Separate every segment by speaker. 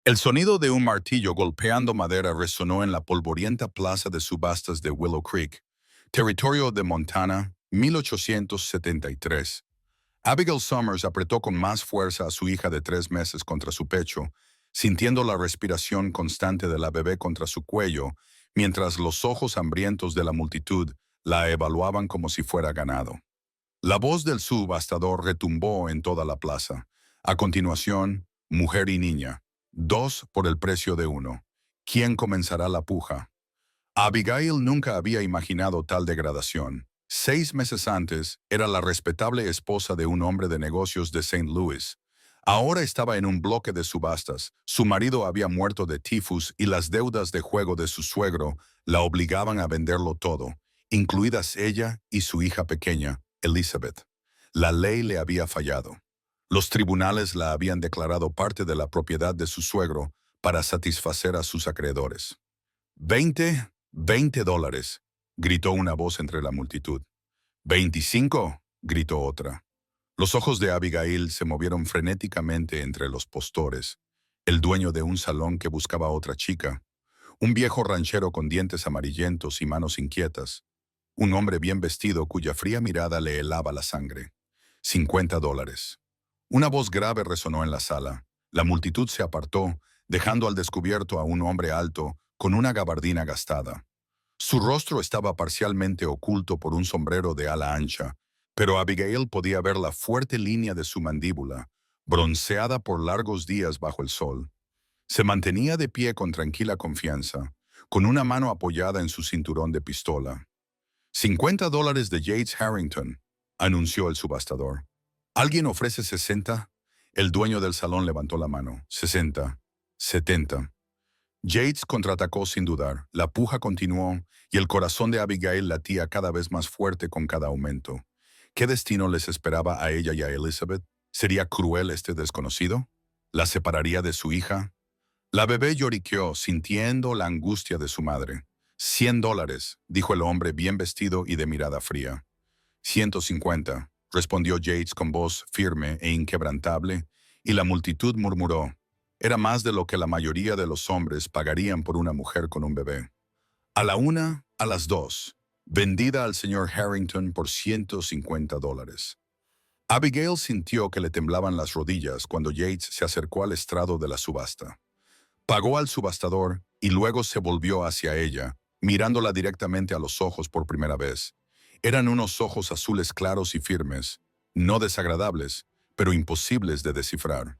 Speaker 1: El sonido de un martillo golpeando madera resonó en la polvorienta plaza de subastas de Willow Creek, territorio de Montana, 1873. Abigail Summers apretó con más fuerza a su hija de 3 meses contra su pecho, sintiendo la respiración constante de la bebé contra su cuello, mientras los ojos hambrientos de la multitud la evaluaban como si fuera ganado. La voz del subastador retumbó en toda la plaza. A continuación, mujer y niña. 2 por el precio de 1. ¿Quién comenzará la puja? Abigail nunca había imaginado tal degradación. 6 meses antes, era la respetable esposa de un hombre de negocios de St. Louis. Ahora estaba en un bloque de subastas. Su marido había muerto de tifus y las deudas de juego de su suegro la obligaban a venderlo todo, incluidas ella y su hija pequeña, Elizabeth. La ley le había fallado. Los tribunales la habían declarado parte de la propiedad de su suegro para satisfacer a sus acreedores. 20 dólares, gritó una voz entre la multitud. 25, gritó otra. Los ojos de Abigail se movieron frenéticamente entre los postores. El dueño de un salón que buscaba a otra chica, un viejo ranchero con dientes amarillentos y manos inquietas, un hombre bien vestido cuya fría mirada le helaba la sangre. 50 dólares. Una voz grave resonó en la sala. La multitud se apartó, dejando al descubierto a un hombre alto con una gabardina gastada. Su rostro estaba parcialmente oculto por un sombrero de ala ancha, pero Abigail podía ver la fuerte línea de su mandíbula, bronceada por largos días bajo el sol. Se mantenía de pie con tranquila confianza, con una mano apoyada en su cinturón de pistola. 50 dólares de Yates Harrington, anunció el subastador. ¿Alguien ofrece 60? El dueño del salón levantó la mano. 60. 70. Yates contraatacó sin dudar. La puja continuó y el corazón de Abigail latía cada vez más fuerte con cada aumento. ¿Qué destino les esperaba a ella y a Elizabeth? ¿Sería cruel este desconocido? ¿La separaría de su hija? La bebé lloriqueó, sintiendo la angustia de su madre. 100 dólares, dijo el hombre bien vestido y de mirada fría. 150, respondió Yates con voz firme e inquebrantable, y la multitud murmuró. Era más de lo que la mayoría de los hombres pagarían por una mujer con un bebé. A la 1, a las 2, vendida al señor Harrington por 150 dólares. Abigail sintió que le temblaban las rodillas cuando Yates se acercó al estrado de la subasta. Pagó al subastador y luego se volvió hacia ella, mirándola directamente a los ojos por primera vez. Eran unos ojos azules claros y firmes, no desagradables, pero imposibles de descifrar.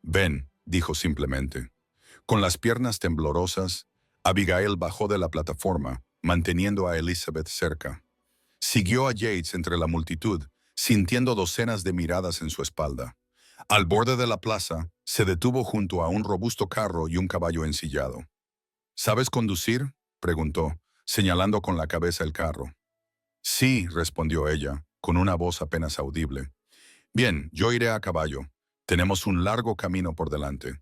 Speaker 1: Ven, dijo simplemente. Con las piernas temblorosas, Abigail bajó de la plataforma, manteniendo a Elizabeth cerca. Siguió a Yates entre la multitud, sintiendo docenas de miradas en su espalda. Al borde de la plaza, se detuvo junto a un robusto carro y un caballo ensillado. ¿Sabes conducir?, preguntó, señalando con la cabeza el carro. Sí, respondió ella, con una voz apenas audible. Bien, yo iré a caballo. Tenemos un largo camino por delante.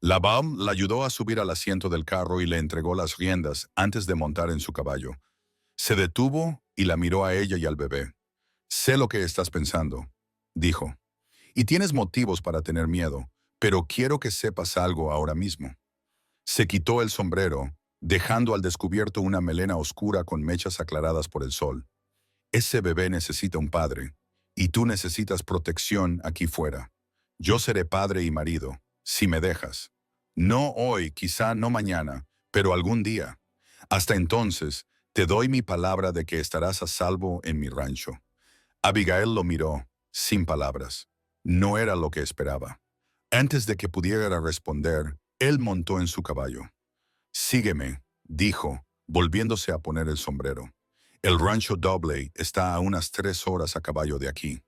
Speaker 1: La Baum la ayudó a subir al asiento del carro y le entregó las riendas antes de montar en su caballo. Se detuvo y la miró a ella y al bebé. Sé lo que estás pensando, dijo. Y tienes motivos para tener miedo, pero quiero que sepas algo ahora mismo. Se quitó el sombrero, dejando al descubierto una melena oscura con mechas aclaradas por el sol. Ese bebé necesita un padre, y tú necesitas protección aquí fuera. Yo seré padre y marido, si me dejas. No hoy, quizá no mañana, pero algún día. Hasta entonces, te doy mi palabra de que estarás a salvo en mi rancho. Abigail lo miró, sin palabras. No era lo que esperaba. Antes de que pudiera responder, él montó en su caballo. Sígueme, dijo, volviéndose a poner el sombrero. El rancho Dobley está a unas 3 horas a caballo de aquí.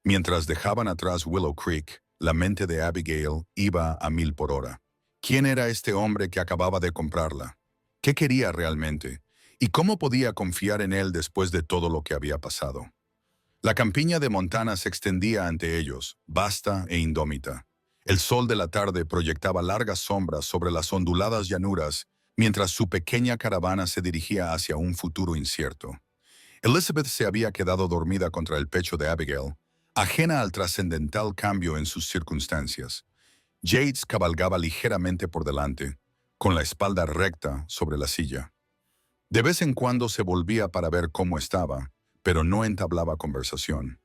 Speaker 1: Mientras dejaban atrás Willow Creek, la mente de Abigail iba a 1000 por hora. ¿Quién era este hombre que acababa de comprarla? ¿Qué quería realmente? ¿Y cómo podía confiar en él después de todo lo que había pasado? La campiña de Montana se extendía ante ellos, vasta e indómita. El sol de la tarde proyectaba largas sombras sobre las onduladas llanuras, mientras su pequeña caravana se dirigía hacia un futuro incierto. Elizabeth se había quedado dormida contra el pecho de Abigail, ajena al trascendental cambio en sus circunstancias. Yates cabalgaba ligeramente por delante, con la espalda recta sobre la silla. De vez en cuando se volvía para ver cómo estaba, pero no entablaba conversación.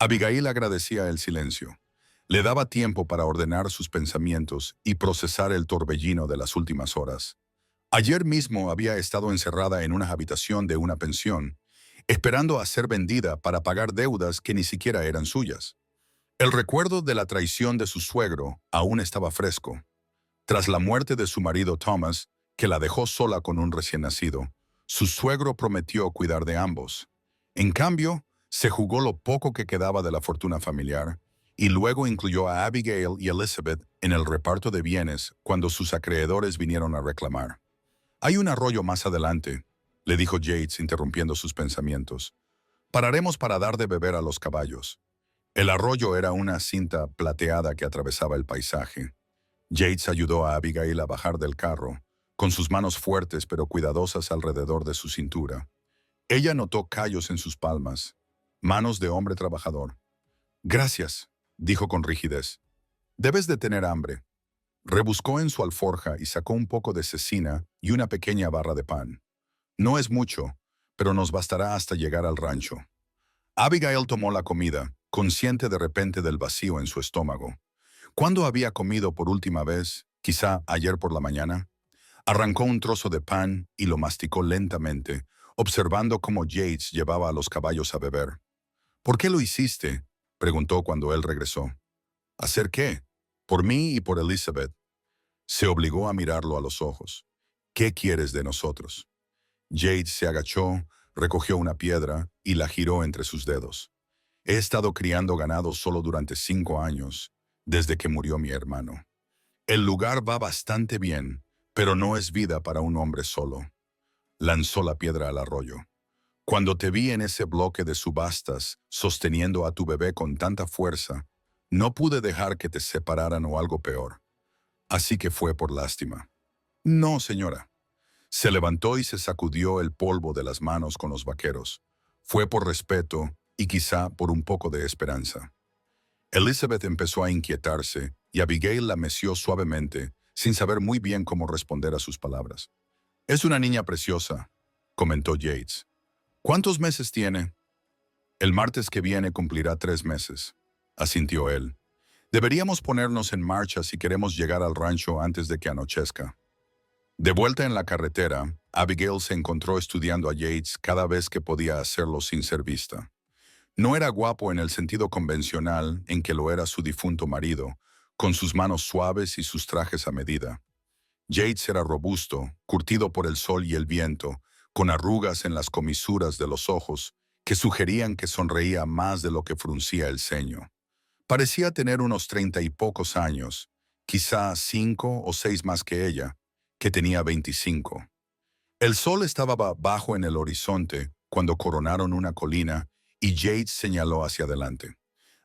Speaker 1: Abigail agradecía el silencio. Le daba tiempo para ordenar sus pensamientos y procesar el torbellino de las últimas horas. Ayer mismo había estado encerrada en una habitación de una pensión, esperando a ser vendida para pagar deudas que ni siquiera eran suyas. El recuerdo de la traición de su suegro aún estaba fresco. Tras la muerte de su marido Thomas, que la dejó sola con un recién nacido, su suegro prometió cuidar de ambos. En cambio, se jugó lo poco que quedaba de la fortuna familiar y luego incluyó a Abigail y Elizabeth en el reparto de bienes cuando sus acreedores vinieron a reclamar. «Hay un arroyo más adelante», le dijo Yates interrumpiendo sus pensamientos. «Pararemos para dar de beber a los caballos». El arroyo era una cinta plateada que atravesaba el paisaje. Yates ayudó a Abigail a bajar del carro, con sus manos fuertes pero cuidadosas alrededor de su cintura. Ella notó callos en sus palmas, manos de hombre trabajador. «Gracias», dijo con rigidez. «Debes de tener hambre». Rebuscó en su alforja y sacó un poco de cecina y una pequeña barra de pan. «No es mucho, pero nos bastará hasta llegar al rancho». Abigail tomó la comida, consciente de repente del vacío en su estómago. ¿Cuándo había comido por última vez? Quizá ayer por la mañana. Arrancó un trozo de pan y lo masticó lentamente, observando cómo Yates llevaba a los caballos a beber. «¿Por qué lo hiciste?», preguntó cuando él regresó. «¿Hacer qué?». «Por mí y por Elizabeth». Se obligó a mirarlo a los ojos. «¿Qué quieres de nosotros?». Yates se agachó, recogió una piedra y la giró entre sus dedos. «He estado criando ganado solo durante 5 años, desde que murió mi hermano. El lugar va bastante bien, pero no es vida para un hombre solo». Lanzó la piedra al arroyo. «Cuando te vi en ese bloque de subastas, sosteniendo a tu bebé con tanta fuerza, no pude dejar que te separaran o algo peor. Así que fue por lástima». «No, señora». Se levantó y se sacudió el polvo de las manos con los vaqueros. Fue por respeto y quizá por un poco de esperanza. Elizabeth empezó a inquietarse y Abigail la meció suavemente, sin saber muy bien cómo responder a sus palabras. «Es una niña preciosa», comentó Yates. «¿Cuántos meses tiene?». «El martes que viene cumplirá 3 meses», asintió él. «Deberíamos ponernos en marcha si queremos llegar al rancho antes de que anochezca». De vuelta en la carretera, Abigail se encontró estudiando a Yates cada vez que podía hacerlo sin ser vista. No era guapo en el sentido convencional en que lo era su difunto marido, con sus manos suaves y sus trajes a medida. Yates era robusto, curtido por el sol y el viento, con arrugas en las comisuras de los ojos que sugerían que sonreía más de lo que fruncía el ceño. Parecía tener unos 30 y pocos años, quizá 5 o 6 más que ella, que tenía 25. El sol estaba bajo en el horizonte cuando coronaron una colina y Yates señaló hacia adelante.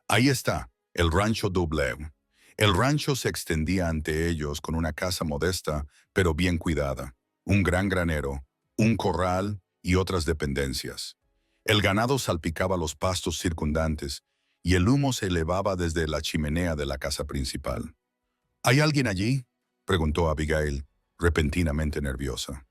Speaker 1: «Ahí está, el rancho Doublev». El rancho se extendía ante ellos con una casa modesta, pero bien cuidada, un gran granero, un corral y otras dependencias. El ganado salpicaba los pastos circundantes y el humo se elevaba desde la chimenea de la casa principal. «¿Hay alguien allí?», preguntó Abigail, repentinamente nerviosa.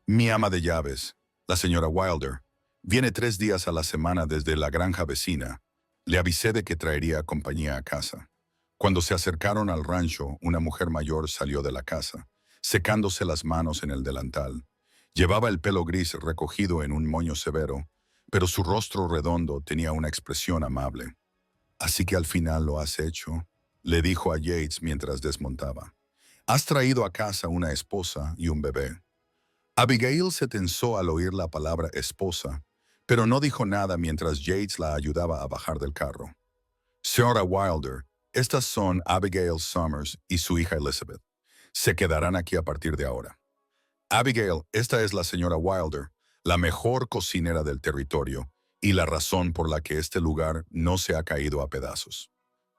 Speaker 1: «Mi ama de llaves, la señora Wilder. Viene 3 días a la semana desde la granja vecina. Le avisé de que traería compañía a casa». Cuando se acercaron al rancho, una mujer mayor salió de la casa, secándose las manos en el delantal. Llevaba el pelo gris recogido en un moño severo, pero su rostro redondo tenía una expresión amable. «Así que al final lo has hecho», le dijo a Yates mientras desmontaba. «Has traído a casa una esposa y un bebé». Abigail se tensó al oír la palabra esposa, pero no dijo nada mientras Yates la ayudaba a bajar del carro. «Señora Wilder, estas son Abigail Summers y su hija Elizabeth. Se quedarán aquí a partir de ahora». «Abigail, esta es la señora Wilder, la mejor cocinera del territorio y la razón por la que este lugar no se ha caído a pedazos».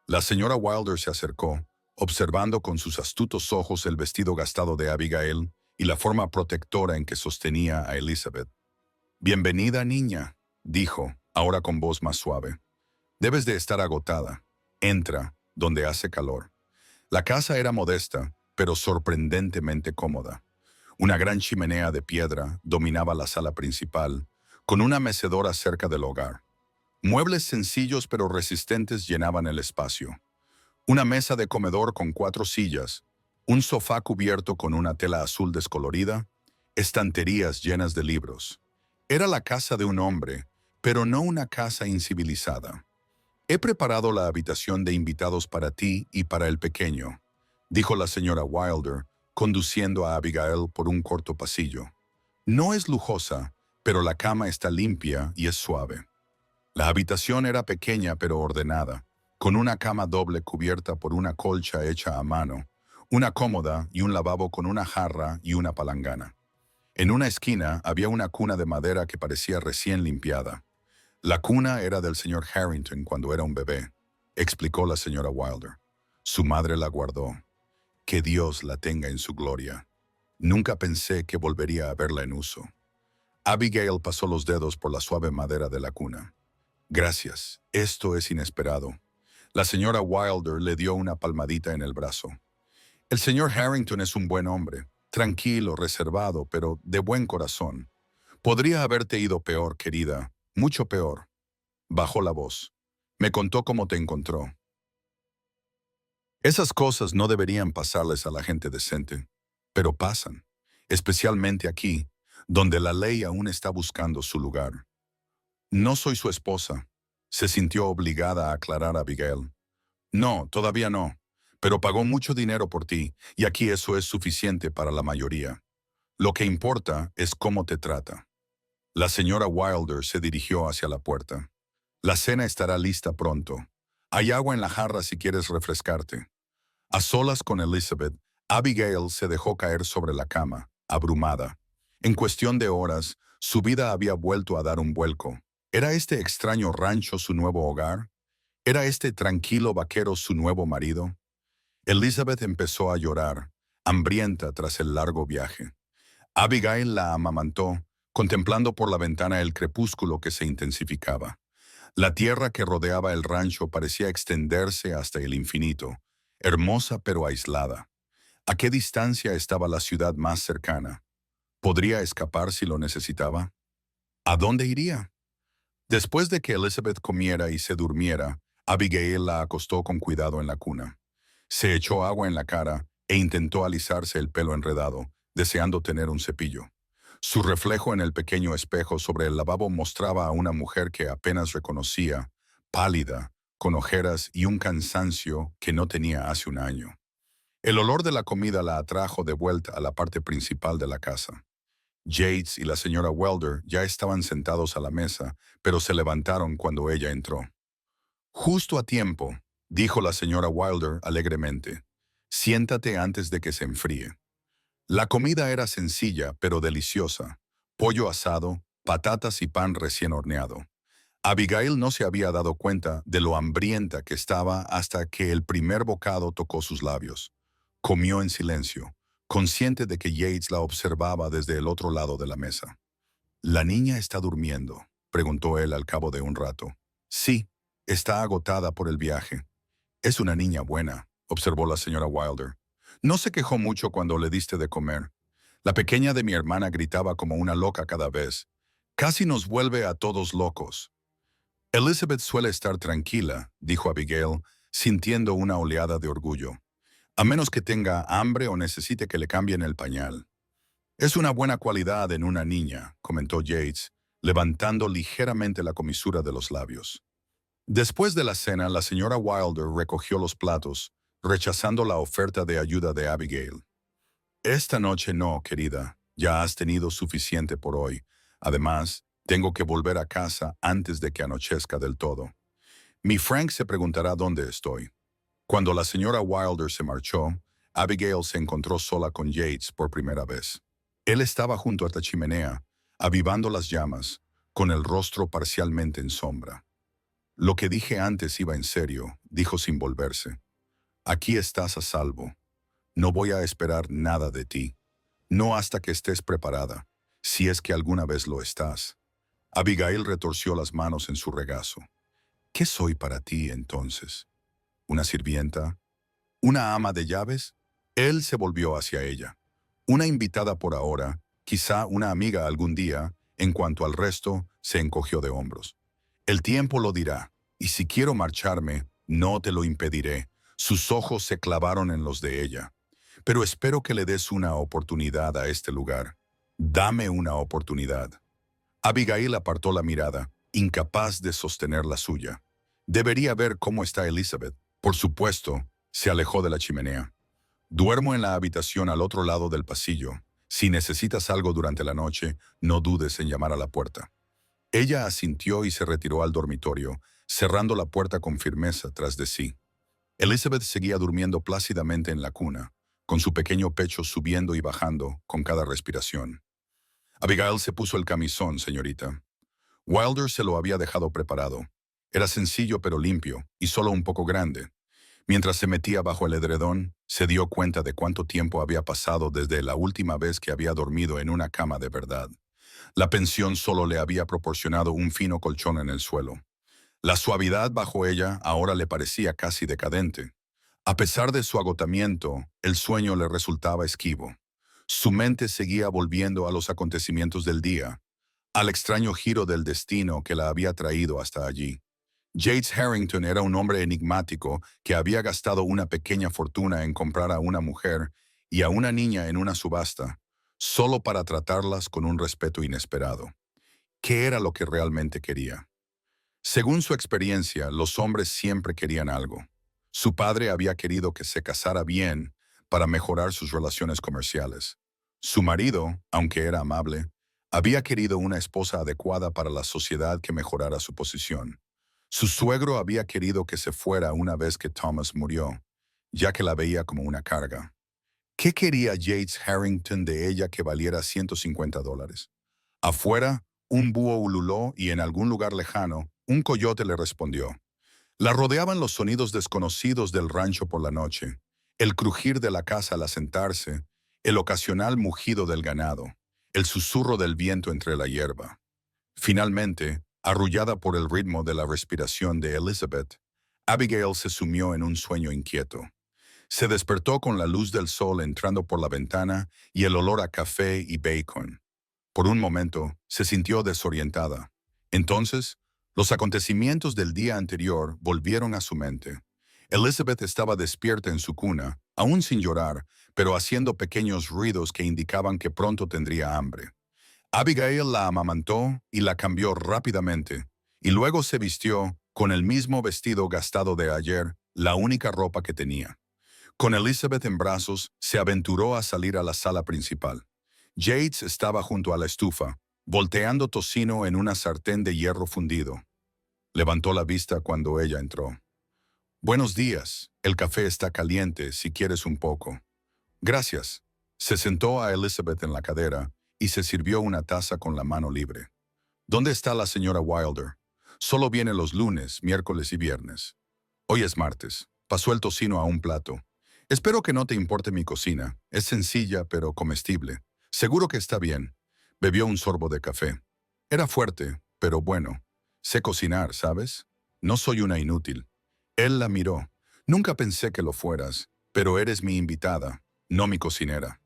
Speaker 1: La señora Wilder se acercó, observando con sus astutos ojos el vestido gastado de Abigail y la forma protectora en que sostenía a Elizabeth. «Bienvenida, niña», dijo, ahora con voz más suave. «Debes de estar agotada. Entra, donde hace calor». La casa era modesta, pero sorprendentemente cómoda. Una gran chimenea de piedra dominaba la sala principal, con una mecedora cerca del hogar. Muebles sencillos pero resistentes llenaban el espacio. Una mesa de comedor con 4 sillas, un sofá cubierto con una tela azul descolorida, estanterías llenas de libros. Era la casa de un hombre, pero no una casa incivilizada. He preparado la habitación de invitados para ti y para el pequeño, dijo la señora Wilder, conduciendo a Abigail por un corto pasillo. No es lujosa, pero la cama está limpia y es suave. La habitación era pequeña pero ordenada, con una cama doble cubierta por una colcha hecha a mano, una cómoda y un lavabo con una jarra y una palangana. En una esquina había una cuna de madera que parecía recién limpiada. La cuna era del señor Harrington cuando era un bebé, explicó la señora Wilder. Su madre la guardó. Que Dios la tenga en su gloria. Nunca pensé que volvería a verla en uso. Abigail pasó los dedos por la suave madera de la cuna. Gracias, esto es inesperado. La señora Wilder le dio una palmadita en el brazo. El señor Harrington es un buen hombre, tranquilo, reservado, pero de buen corazón. Podría haberte ido peor, querida, mucho peor. Bajó la voz. Me contó cómo te encontró. Esas cosas no deberían pasarles a la gente decente, pero pasan, especialmente aquí, donde la ley aún está buscando su lugar. No soy su esposa, se sintió obligada a aclarar Abigail. No, todavía no, pero pagó mucho dinero por ti, y aquí eso es suficiente para la mayoría. Lo que importa es cómo te trata. La señora Wilder se dirigió hacia la puerta. La cena estará lista pronto. Hay agua en la jarra si quieres refrescarte. A solas con Elizabeth, Abigail se dejó caer sobre la cama, abrumada. En cuestión de horas, su vida había vuelto a dar un vuelco. ¿Era este extraño rancho su nuevo hogar? ¿Era este tranquilo vaquero su nuevo marido? Elizabeth empezó a llorar, hambrienta tras el largo viaje. Abigail la amamantó, contemplando por la ventana el crepúsculo que se intensificaba. La tierra que rodeaba el rancho parecía extenderse hasta el infinito, hermosa pero aislada. ¿A qué distancia estaba la ciudad más cercana? ¿Podría escapar si lo necesitaba? ¿A dónde iría? Después de que Elizabeth comiera y se durmiera, Abigail la acostó con cuidado en la cuna. Se echó agua en la cara e intentó alisarse el pelo enredado, deseando tener un cepillo. Su reflejo en el pequeño espejo sobre el lavabo mostraba a una mujer que apenas reconocía, pálida, con ojeras y un cansancio que no tenía hace un año. El olor de la comida la atrajo de vuelta a la parte principal de la casa. Yates y la señora Wilder ya estaban sentados a la mesa, pero se levantaron cuando ella entró. Justo a tiempo, dijo la señora Wilder alegremente. Siéntate antes de que se enfríe. La comida era sencilla, pero deliciosa. Pollo asado, patatas y pan recién horneado. Abigail no se había dado cuenta de lo hambrienta que estaba hasta que el primer bocado tocó sus labios. Comió en silencio, consciente de que Yates la observaba desde el otro lado de la mesa. «¿La niña está durmiendo?», preguntó él al cabo de un rato. «Sí, está agotada por el viaje». «Es una niña buena», observó la señora Wilder. «No se quejó mucho cuando le diste de comer. La pequeña de mi hermana gritaba como una loca cada vez. Casi nos vuelve a todos locos». «Elizabeth suele estar tranquila», dijo Abigail, sintiendo una oleada de orgullo. «A menos que tenga hambre o necesite que le cambien el pañal». «Es una buena cualidad en una niña», comentó Yates, levantando ligeramente la comisura de los labios. Después de la cena, la señora Wilder recogió los platos, rechazando la oferta de ayuda de Abigail. «Esta noche no, querida. Ya has tenido suficiente por hoy. Además, tengo que volver a casa antes de que anochezca del todo. Mi Frank se preguntará dónde estoy». Cuando la señora Wilder se marchó, Abigail se encontró sola con Yates por primera vez. Él estaba junto a la chimenea, avivando las llamas, con el rostro parcialmente en sombra. «Lo que dije antes iba en serio», dijo sin volverse. «Aquí estás a salvo. No voy a esperar nada de ti. No hasta que estés preparada, si es que alguna vez lo estás». Abigail retorció las manos en su regazo. «¿Qué soy para ti, entonces? ¿Una sirvienta? ¿Una ama de llaves? Él se volvió hacia ella. Una invitada por ahora, quizá una amiga algún día, en cuanto al resto, se encogió de hombros. El tiempo lo dirá, y si quiero marcharme, no te lo impediré. Sus ojos se clavaron en los de ella. Pero espero que le des una oportunidad a este lugar. Dame una oportunidad. Abigail apartó la mirada, incapaz de sostener la suya. Debería ver cómo está Elizabeth. Por supuesto, se alejó de la chimenea. Duermo en la habitación al otro lado del pasillo. Si necesitas algo durante la noche, no dudes en llamar a la puerta. Ella asintió y se retiró al dormitorio, cerrando la puerta con firmeza tras de sí. Elizabeth seguía durmiendo plácidamente en la cuna, con su pequeño pecho subiendo y bajando con cada respiración. Abigail se puso el camisón, señorita. Wilder se lo había dejado preparado. Era sencillo pero limpio, y solo un poco grande. Mientras se metía bajo el edredón, se dio cuenta de cuánto tiempo había pasado desde la última vez que había dormido en una cama de verdad. La pensión solo le había proporcionado un fino colchón en el suelo. La suavidad bajo ella ahora le parecía casi decadente. A pesar de su agotamiento, el sueño le resultaba esquivo. Su mente seguía volviendo a los acontecimientos del día, al extraño giro del destino que la había traído hasta allí. Yates Harrington era un hombre enigmático que había gastado una pequeña fortuna en comprar a una mujer y a una niña en una subasta, solo para tratarlas con un respeto inesperado. ¿Qué era lo que realmente quería? Según su experiencia, los hombres siempre querían algo. Su padre había querido que se casara bien para mejorar sus relaciones comerciales. Su marido, aunque era amable, había querido una esposa adecuada para la sociedad que mejorara su posición. Su suegro había querido que se fuera una vez que Thomas murió, ya que la veía como una carga. ¿Qué quería Yates Harrington de ella que valiera $150? Afuera, un búho ululó y en algún lugar lejano, un coyote le respondió. La rodeaban los sonidos desconocidos del rancho por la noche, el crujir de la casa al asentarse, el ocasional mugido del ganado, el susurro del viento entre la hierba. Finalmente, arrullada por el ritmo de la respiración de Elizabeth, Abigail se sumió en un sueño inquieto. Se despertó con la luz del sol entrando por la ventana y el olor a café y bacon. Por un momento, se sintió desorientada. Entonces, los acontecimientos del día anterior volvieron a su mente. Elizabeth estaba despierta en su cuna, aún sin llorar, pero haciendo pequeños ruidos que indicaban que pronto tendría hambre. Abigail la amamantó y la cambió rápidamente, y luego se vistió con el mismo vestido gastado de ayer, la única ropa que tenía. Con Elizabeth en brazos, se aventuró a salir a la sala principal. Yates estaba junto a la estufa, volteando tocino en una sartén de hierro fundido. Levantó la vista cuando ella entró. «Buenos días, el café está caliente si quieres un poco». «Gracias». Se sentó a Elizabeth en la cadera y se sirvió una taza con la mano libre. «¿Dónde está la señora Wilder?» «Solo viene los lunes, miércoles y viernes». «Hoy es martes». Pasó el tocino a un plato. «Espero que no te importe mi cocina. Es sencilla pero comestible. Seguro que está bien». Bebió un sorbo de café. Era fuerte, pero bueno. Sé cocinar, ¿sabes? No soy una inútil. Él la miró. «Nunca pensé que lo fueras, pero eres mi invitada, no mi cocinera».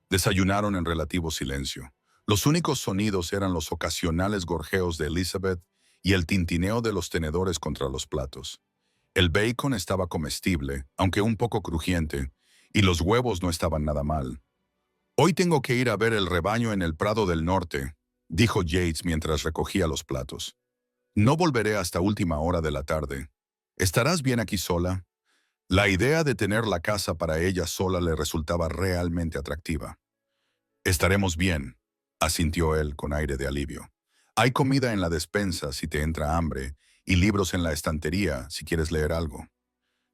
Speaker 1: Desayunaron en relativo silencio. Los únicos sonidos eran los ocasionales gorjeos de Elizabeth y el tintineo de los tenedores contra los platos. El bacon estaba comestible, aunque un poco crujiente, y los huevos no estaban nada mal. «Hoy tengo que ir a ver el rebaño en el Prado del Norte», dijo Yates mientras recogía los platos. «No volveré hasta última hora de la tarde. ¿Estarás bien aquí sola?» La idea de tener la casa para ella sola le resultaba realmente atractiva. «Estaremos bien», asintió él con aire de alivio. «Hay comida en la despensa si te entra hambre y libros en la estantería si quieres leer algo».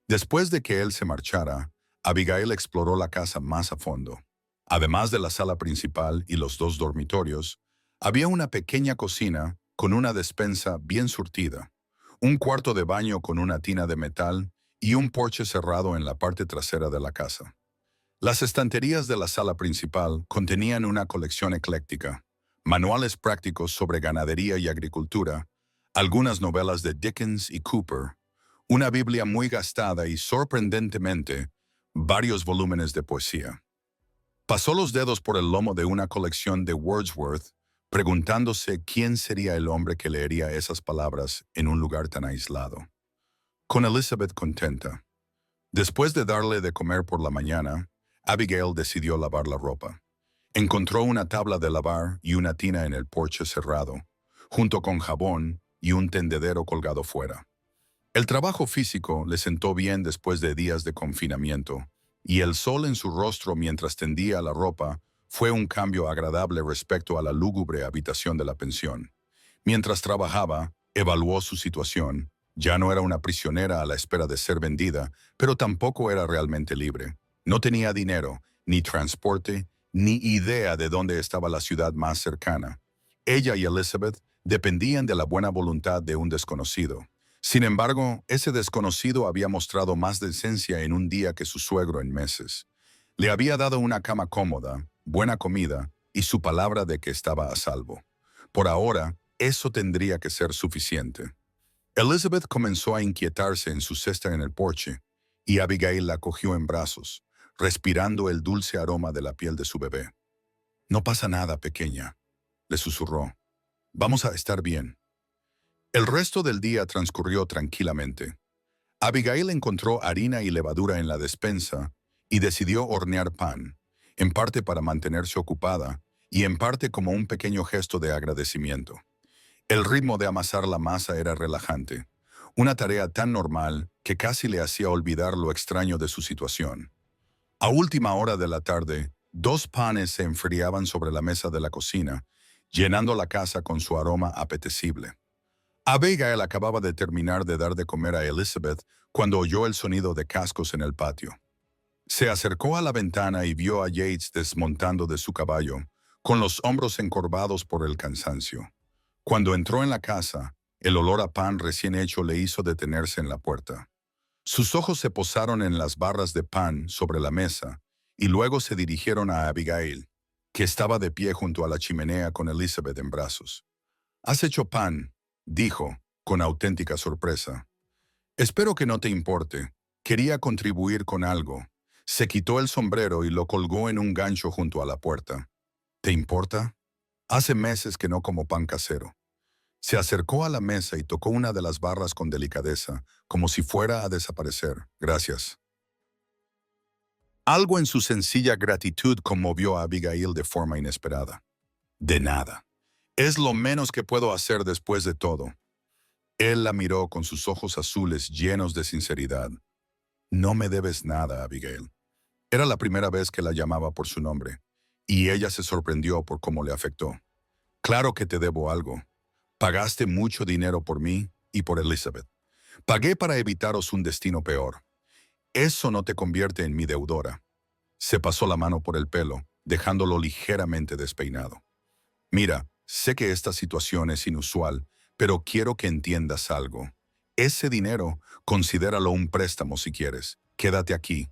Speaker 1: Después de que él se marchara, Abigail exploró la casa más a fondo. Además de la sala principal y los dos dormitorios, había una pequeña cocina con una despensa bien surtida, un cuarto de baño con una tina de metal y un porche cerrado en la parte trasera de la casa. Las estanterías de la sala principal contenían una colección ecléctica, manuales prácticos sobre ganadería y agricultura, algunas novelas de Dickens y Cooper, una Biblia muy gastada y sorprendentemente, varios volúmenes de poesía. Pasó los dedos por el lomo de una colección de Wordsworth, preguntándose quién sería el hombre que leería esas palabras en un lugar tan aislado. Con Elizabeth contenta. Después de darle de comer por la mañana, Abigail decidió lavar la ropa. Encontró una tabla de lavar y una tina en el porche cerrado, junto con jabón y un tendedero colgado fuera. El trabajo físico le sentó bien después de días de confinamiento, y el sol en su rostro mientras tendía la ropa fue un cambio agradable respecto a la lúgubre habitación de la pensión. Mientras trabajaba, evaluó su situación. Ya no era una prisionera a la espera de ser vendida, pero tampoco era realmente libre. No tenía dinero, ni transporte, ni idea de dónde estaba la ciudad más cercana. Ella y Elizabeth dependían de la buena voluntad de un desconocido. Sin embargo, ese desconocido había mostrado más decencia en un día que su suegro en meses. Le había dado una cama cómoda, buena comida y su palabra de que estaba a salvo. Por ahora, eso tendría que ser suficiente. Elizabeth comenzó a inquietarse en su cesta en el porche, y Abigail la cogió en brazos, respirando el dulce aroma de la piel de su bebé. «No pasa nada, pequeña», le susurró. «Vamos a estar bien». El resto del día transcurrió tranquilamente. Abigail encontró harina y levadura en la despensa y decidió hornear pan, en parte para mantenerse ocupada y en parte como un pequeño gesto de agradecimiento. El ritmo de amasar la masa era relajante, una tarea tan normal que casi le hacía olvidar lo extraño de su situación. A última hora de la tarde, 2 panes se enfriaban sobre la mesa de la cocina, llenando la casa con su aroma apetecible. Abigail acababa de terminar de dar de comer a Elizabeth cuando oyó el sonido de cascos en el patio. Se acercó a la ventana y vio a Yates desmontando de su caballo, con los hombros encorvados por el cansancio. Cuando entró en la casa, el olor a pan recién hecho le hizo detenerse en la puerta. Sus ojos se posaron en las barras de pan sobre la mesa y luego se dirigieron a Abigail, que estaba de pie junto a la chimenea con Elizabeth en brazos. «¿Has hecho pan?», dijo, con auténtica sorpresa. «Espero que no te importe. Quería contribuir con algo». Se quitó el sombrero y lo colgó en un gancho junto a la puerta. «¿Te importa? Hace meses que no como pan casero». Se acercó a la mesa y tocó una de las barras con delicadeza, como si fuera a desaparecer. «Gracias». Algo en su sencilla gratitud conmovió a Abigail de forma inesperada. «De nada. Es lo menos que puedo hacer después de todo». Él la miró con sus ojos azules llenos de sinceridad. «No me debes nada, Abigail». Era la primera vez que la llamaba por su nombre, y ella se sorprendió por cómo le afectó. «Claro que te debo algo. Pagaste mucho dinero por mí y por Elizabeth. Pagué para evitaros un destino peor. Eso no te convierte en mi deudora». Se pasó la mano por el pelo, dejándolo ligeramente despeinado. «Mira, sé que esta situación es inusual, pero quiero que entiendas algo. Ese dinero, considéralo un préstamo si quieres. Quédate aquí.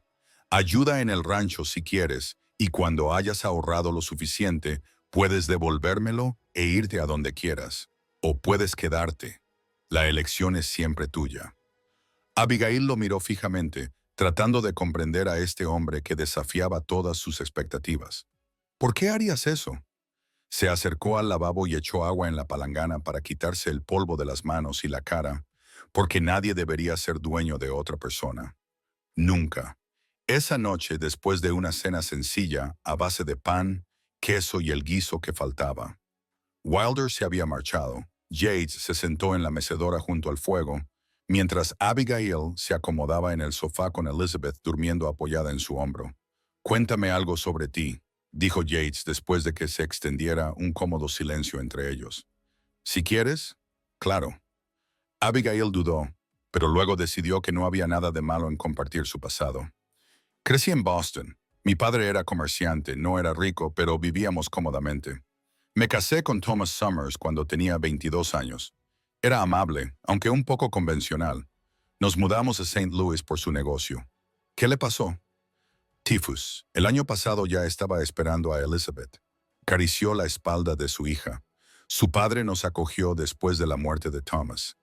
Speaker 1: Ayuda en el rancho si quieres, y cuando hayas ahorrado lo suficiente, puedes devolvérmelo e irte a donde quieras. O puedes quedarte. La elección es siempre tuya». Abigail lo miró fijamente, tratando de comprender a este hombre que desafiaba todas sus expectativas. «¿Por qué harías eso?». Se acercó al lavabo y echó agua en la palangana para quitarse el polvo de las manos y la cara, porque nadie debería ser dueño de otra persona. Nunca. Esa noche, después de una cena sencilla, a base de pan, queso y el guiso que faltaba. Wilder se había marchado. Yates se sentó en la mecedora junto al fuego, mientras Abigail se acomodaba en el sofá con Elizabeth durmiendo apoyada en su hombro. «Cuéntame algo sobre ti», dijo Yates después de que se extendiera un cómodo silencio entre ellos. «Si quieres, claro». Abigail dudó, pero luego decidió que no había nada de malo en compartir su pasado. «Crecí en Boston. Mi padre era comerciante, no era rico, pero vivíamos cómodamente. Me casé con Thomas Summers cuando tenía 22 años. Era amable, aunque un poco convencional. Nos mudamos a St. Louis por su negocio. ¿Qué le pasó?». «Tifus. El año pasado ya estaba esperando a Elizabeth. Acarició la espalda de su hija. Su padre nos acogió después de la muerte de Thomas.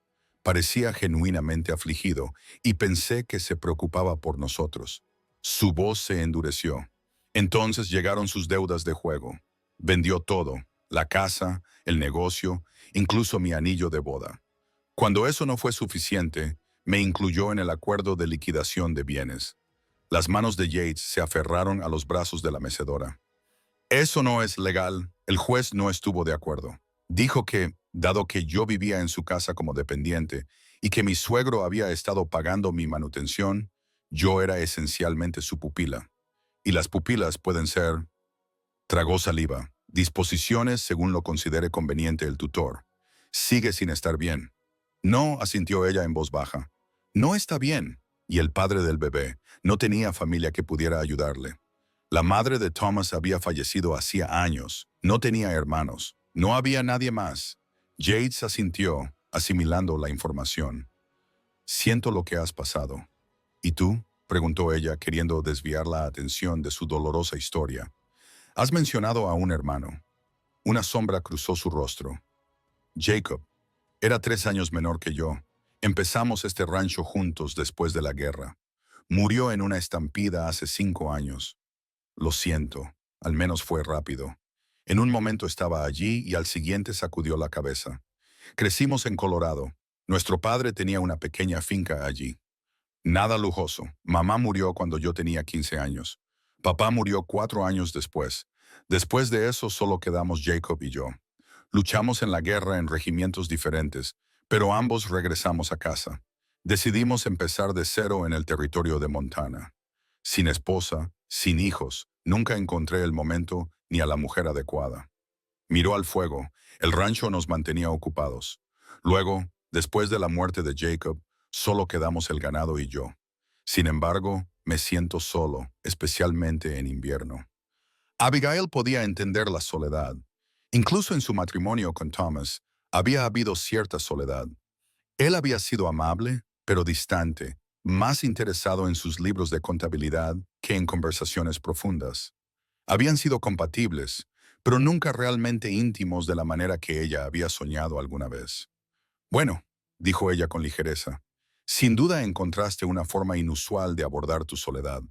Speaker 1: Parecía genuinamente afligido y pensé que se preocupaba por nosotros. Su voz se endureció. Entonces llegaron sus deudas de juego. Vendió todo, la casa, el negocio, incluso mi anillo de boda. Cuando eso no fue suficiente, me incluyó en el acuerdo de liquidación de bienes. Las manos de Yates se aferraron a los brazos de la mecedora. Eso no es legal. El juez no estuvo de acuerdo. Dijo que, dado que yo vivía en su casa como dependiente y que mi suegro había estado pagando mi manutención, yo era esencialmente su pupila. Y las pupilas pueden ser, tragó saliva, disposiciones según lo considere conveniente el tutor. Sigue sin estar bien. No, asintió ella en voz baja. No está bien. Y el padre del bebé no tenía familia que pudiera ayudarle. La madre de Thomas había fallecido hacía años. No tenía hermanos. No había nadie más. Yates asintió, asimilando la información. Siento lo que has pasado. ¿Y tú? Preguntó ella, queriendo desviar la atención de su dolorosa historia. Has mencionado a un hermano. Una sombra cruzó su rostro. Jacob. Era 3 años menor que yo. Empezamos este rancho juntos después de la guerra. Murió en una estampida hace 5 años. Lo siento, al menos fue rápido. En un momento estaba allí y al siguiente sacudió la cabeza. Crecimos en Colorado. Nuestro padre tenía una pequeña finca allí. Nada lujoso. Mamá murió cuando yo tenía 15 años. Papá murió 4 años después. Después de eso solo quedamos Jacob y yo. Luchamos en la guerra en regimientos diferentes, pero ambos regresamos a casa. Decidimos empezar de cero en el territorio de Montana. Sin esposa, sin hijos, nunca encontré el momento ni a la mujer adecuada. Miró al fuego. El rancho nos mantenía ocupados. Luego, después de la muerte de Jacob, solo quedamos el ganado y yo. Sin embargo, me siento solo, especialmente en invierno. Abigail podía entender la soledad. Incluso en su matrimonio con Thomas, había habido cierta soledad. Él había sido amable, pero distante, más interesado en sus libros de contabilidad que en conversaciones profundas. Habían sido compatibles, pero nunca realmente íntimos de la manera que ella había soñado alguna vez. Bueno, dijo ella con ligereza, sin duda encontraste una forma inusual de abordar tu soledad.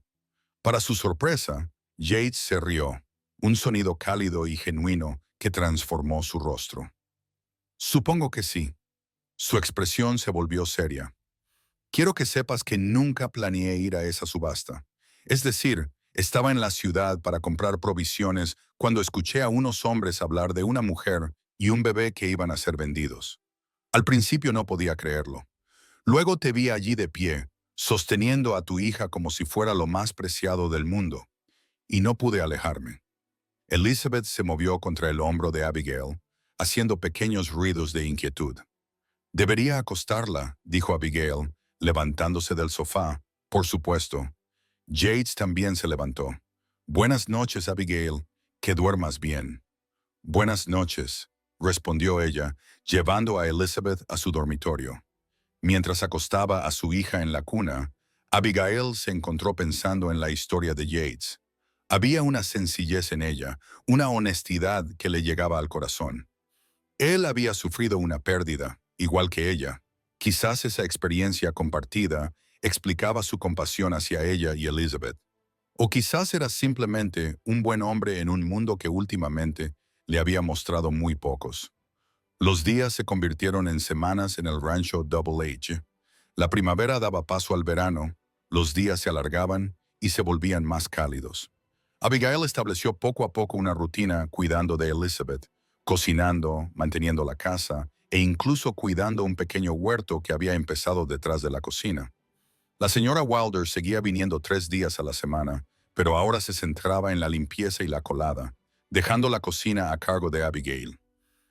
Speaker 1: Para su sorpresa, Yates se rió, un sonido cálido y genuino que transformó su rostro. Supongo que sí. Su expresión se volvió seria. Quiero que sepas que nunca planeé ir a esa subasta. Es decir, estaba en la ciudad para comprar provisiones cuando escuché a unos hombres hablar de una mujer y un bebé que iban a ser vendidos. Al principio no podía creerlo. Luego te vi allí de pie, sosteniendo a tu hija como si fuera lo más preciado del mundo, y no pude alejarme. Elizabeth se movió contra el hombro de Abigail, haciendo pequeños ruidos de inquietud. Debería acostarla, dijo Abigail, levantándose del sofá. Por supuesto. Yates también se levantó. Buenas noches, Abigail. Que duermas bien. Buenas noches, respondió ella, llevando a Elizabeth a su dormitorio. Mientras acostaba a su hija en la cuna, Abigail se encontró pensando en la historia de Yates. Había una sencillez en ella, una honestidad que le llegaba al corazón. Él había sufrido una pérdida, igual que ella. Quizás esa experiencia compartida explicaba su compasión hacia ella y Elizabeth. O quizás era simplemente un buen hombre en un mundo que últimamente le había mostrado muy pocos. Los días se convirtieron en semanas en el rancho Double H. La primavera daba paso al verano, los días se alargaban y se volvían más cálidos. Abigail estableció poco a poco una rutina cuidando de Elizabeth, cocinando, manteniendo la casa e incluso cuidando un pequeño huerto que había empezado detrás de la cocina. La señora Wilder seguía viniendo 3 días a la semana, pero ahora se centraba en la limpieza y la colada, dejando la cocina a cargo de Abigail.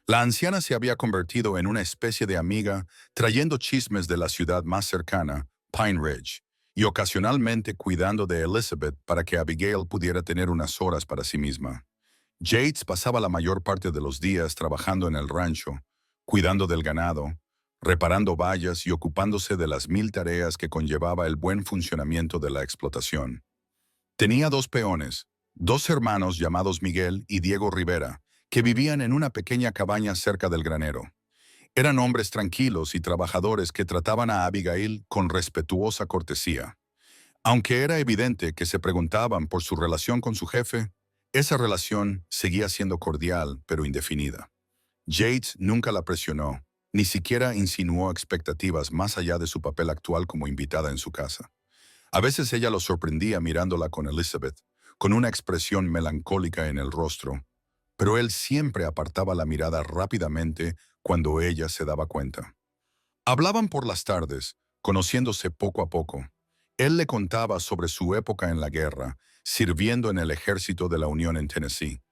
Speaker 1: La anciana se había convertido en una especie de amiga, trayendo chismes de la ciudad más cercana, Pine Ridge, y ocasionalmente cuidando de Elizabeth para que Abigail pudiera tener unas horas para sí misma. Yates pasaba la mayor parte de los días trabajando en el rancho, cuidando del ganado, reparando vallas y ocupándose de las 1000 tareas que conllevaba el buen funcionamiento de la explotación. Tenía 2 peones, 2 hermanos llamados Miguel y Diego Rivera, que vivían en una pequeña cabaña cerca del granero. Eran hombres tranquilos y trabajadores que trataban a Abigail con respetuosa cortesía. Aunque era evidente que se preguntaban por su relación con su jefe, esa relación seguía siendo cordial, pero indefinida. Yates nunca la presionó, ni siquiera insinuó expectativas más allá de su papel actual como invitada en su casa. A veces ella lo sorprendía mirándola con Elizabeth, con una expresión melancólica en el rostro, pero él siempre apartaba la mirada rápidamente cuando ella se daba cuenta. Hablaban por las tardes, conociéndose poco a poco. Él le contaba sobre su época en la guerra, sirviendo en el ejército de la Unión en Tennessee.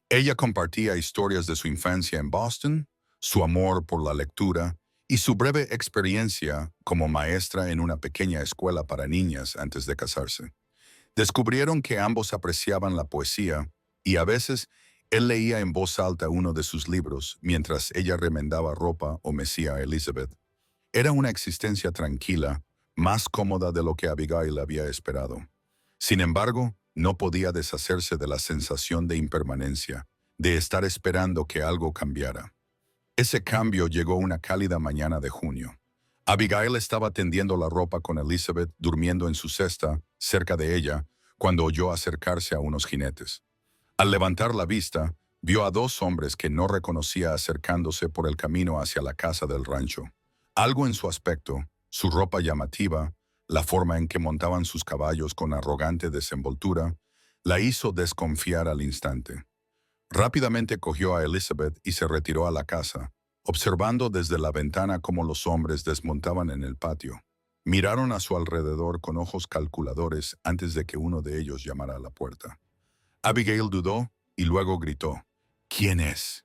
Speaker 1: Ella compartía historias de su infancia en Boston, su amor por la lectura y su breve experiencia como maestra en una pequeña escuela para niñas antes de casarse. Descubrieron que ambos apreciaban la poesía y a veces él leía en voz alta uno de sus libros mientras ella remendaba ropa o mecía a Elizabeth. Era una existencia tranquila, más cómoda de lo que Abigail había esperado. Sin embargo, no podía deshacerse de la sensación de impermanencia, de estar esperando que algo cambiara. Ese cambio llegó una cálida mañana de junio. Abigail estaba tendiendo la ropa con Elizabeth durmiendo en su cesta, cerca de ella, cuando oyó acercarse a unos jinetes. Al levantar la vista, vio a dos hombres que no reconocía acercándose por el camino hacia la casa del rancho. Algo en su aspecto, su ropa llamativa, la forma en que montaban sus caballos con arrogante desenvoltura, la hizo desconfiar al instante. Rápidamente cogió a Elizabeth y se retiró a la casa, observando desde la ventana cómo los hombres desmontaban en el patio. Miraron a su alrededor con ojos calculadores antes de que uno de ellos llamara a la puerta. Abigail dudó y luego gritó, «¿Quién es?»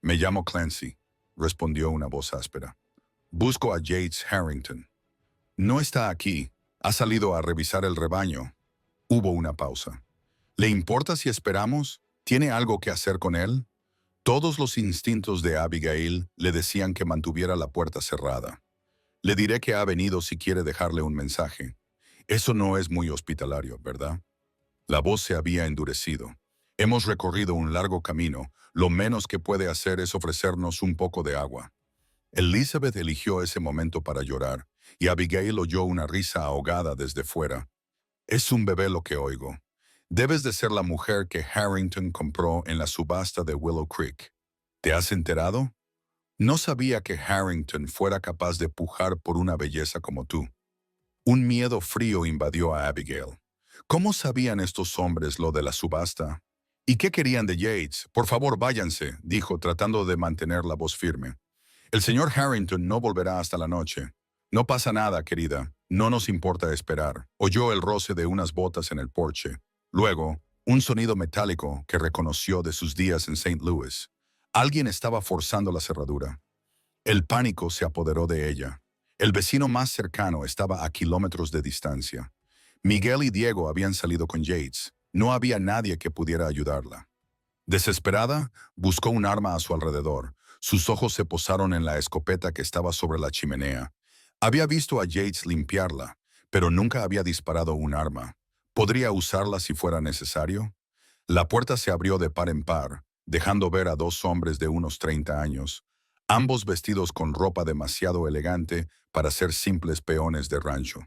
Speaker 1: «Me llamo Clancy», respondió una voz áspera. «Busco a Yates Harrington». «No está aquí. Ha salido a revisar el rebaño». Hubo una pausa. «¿Le importa si esperamos? ¿Tiene algo que hacer con él?» Todos los instintos de Abigail le decían que mantuviera la puerta cerrada. «Le diré que ha venido si quiere dejarle un mensaje. Eso no es muy hospitalario, ¿verdad?» La voz se había endurecido. «Hemos recorrido un largo camino. Lo menos que puede hacer es ofrecernos un poco de agua». Elizabeth eligió ese momento para llorar, y Abigail oyó una risa ahogada desde fuera. «Es un bebé lo que oigo. Debes de ser la mujer que Harrington compró en la subasta de Willow Creek. ¿Te has enterado? No sabía que Harrington fuera capaz de pujar por una belleza como tú». Un miedo frío invadió a Abigail. ¿Cómo sabían estos hombres lo de la subasta? ¿Y qué querían de Yates? «Por favor, váyanse», dijo, tratando de mantener la voz firme. «El señor Harrington no volverá hasta la noche». «No pasa nada, querida. No nos importa esperar». Oyó el roce de unas botas en el porche. Luego, un sonido metálico que reconoció de sus días en St. Louis. Alguien estaba forzando la cerradura. El pánico se apoderó de ella. El vecino más cercano estaba a kilómetros de distancia. Miguel y Diego habían salido con Yates. No había nadie que pudiera ayudarla. Desesperada, buscó un arma a su alrededor. Sus ojos se posaron en la escopeta que estaba sobre la chimenea. Había visto a Yates limpiarla, pero nunca había disparado un arma. ¿Podría usarla si fuera necesario? La puerta se abrió de par en par, dejando ver a dos hombres de unos 30 años, ambos vestidos con ropa demasiado elegante para ser simples peones de rancho.